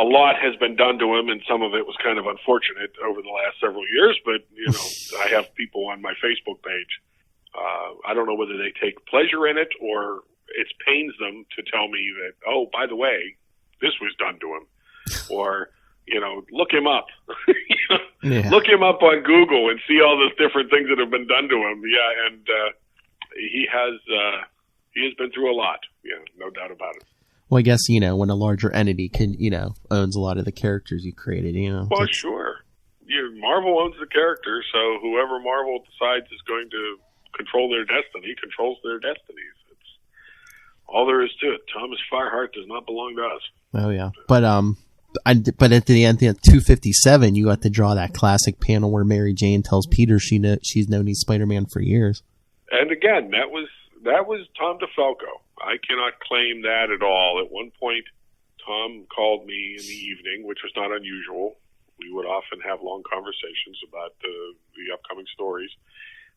lot has been done to him, and some of it was kind of unfortunate over the last several years. But I have people on my Facebook page. I don't know whether they take pleasure in it or it pains them to tell me that, oh, by the way, this was done to him, or look him up. Yeah. Look him up on Google and see all those different things that have been done to him. Yeah, and he has been through a lot. Yeah, no doubt about it. Well, I guess, when a larger entity owns a lot of the characters you created, Well, sure. Marvel owns the characters, so whoever Marvel decides is going to control their destiny controls their destinies. It's all there is to it. Thomas Fireheart does not belong to us. Oh, yeah. But at the end of 257, you got to draw that classic panel where Mary Jane tells Peter she's known he's Spider-Man for years. And again, that was Tom DeFalco. I cannot claim that at all. At one point, Tom called me in the evening, which was not unusual. We would often have long conversations about the upcoming stories.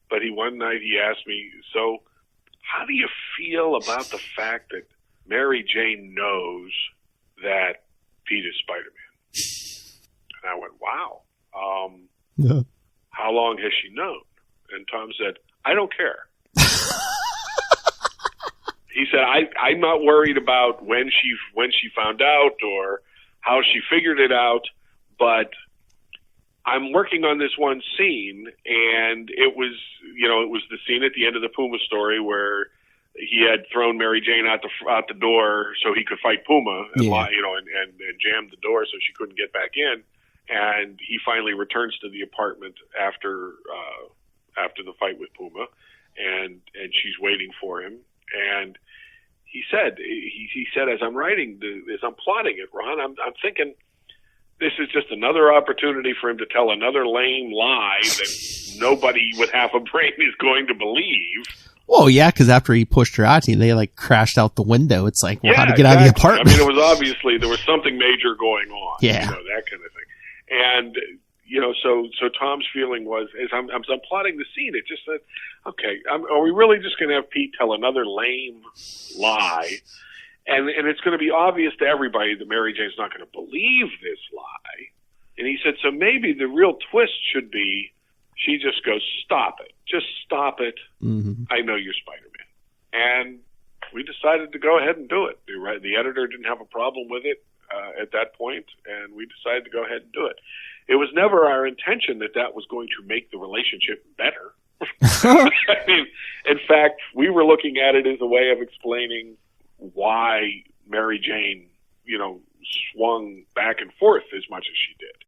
But one night he asked me, so how do you feel about the fact that Mary Jane knows that Pete is Spider-Man? And I went, wow. How long has she known? And Tom said, I don't care. He said, I'm not worried about when she found out or how she figured it out, but I'm working on this one scene, and it was the scene at the end of the Puma story where he had thrown Mary Jane out the door so he could fight Puma, and jammed the door so she couldn't get back in. And he finally returns to the apartment after the fight with Puma, and she's waiting for him. And he said, as I'm plotting it, Ron, I'm thinking this is just another opportunity for him to tell another lame lie that nobody with half a brain is going to believe. Well, yeah, because after he pushed her out, they crashed out the window. It's like, how to get out of the apartment? I mean, it was obviously there was something major going on. Yeah, that kind of thing. And so Tom's feeling was, as I'm plotting the scene, it just said, okay, are we really just going to have Pete tell another lame lie? And it's going to be obvious to everybody that Mary Jane's not going to believe this lie. And he said, so maybe the real twist should be she just goes, stop it. Just stop it. Mm-hmm. I know you're Spider-Man. And we decided to go ahead and do it. The editor didn't have a problem with it at that point, and we decided to go ahead and do it. It was never our intention that was going to make the relationship better. I mean, in fact, we were looking at it as a way of explaining why Mary Jane, swung back and forth as much as she did.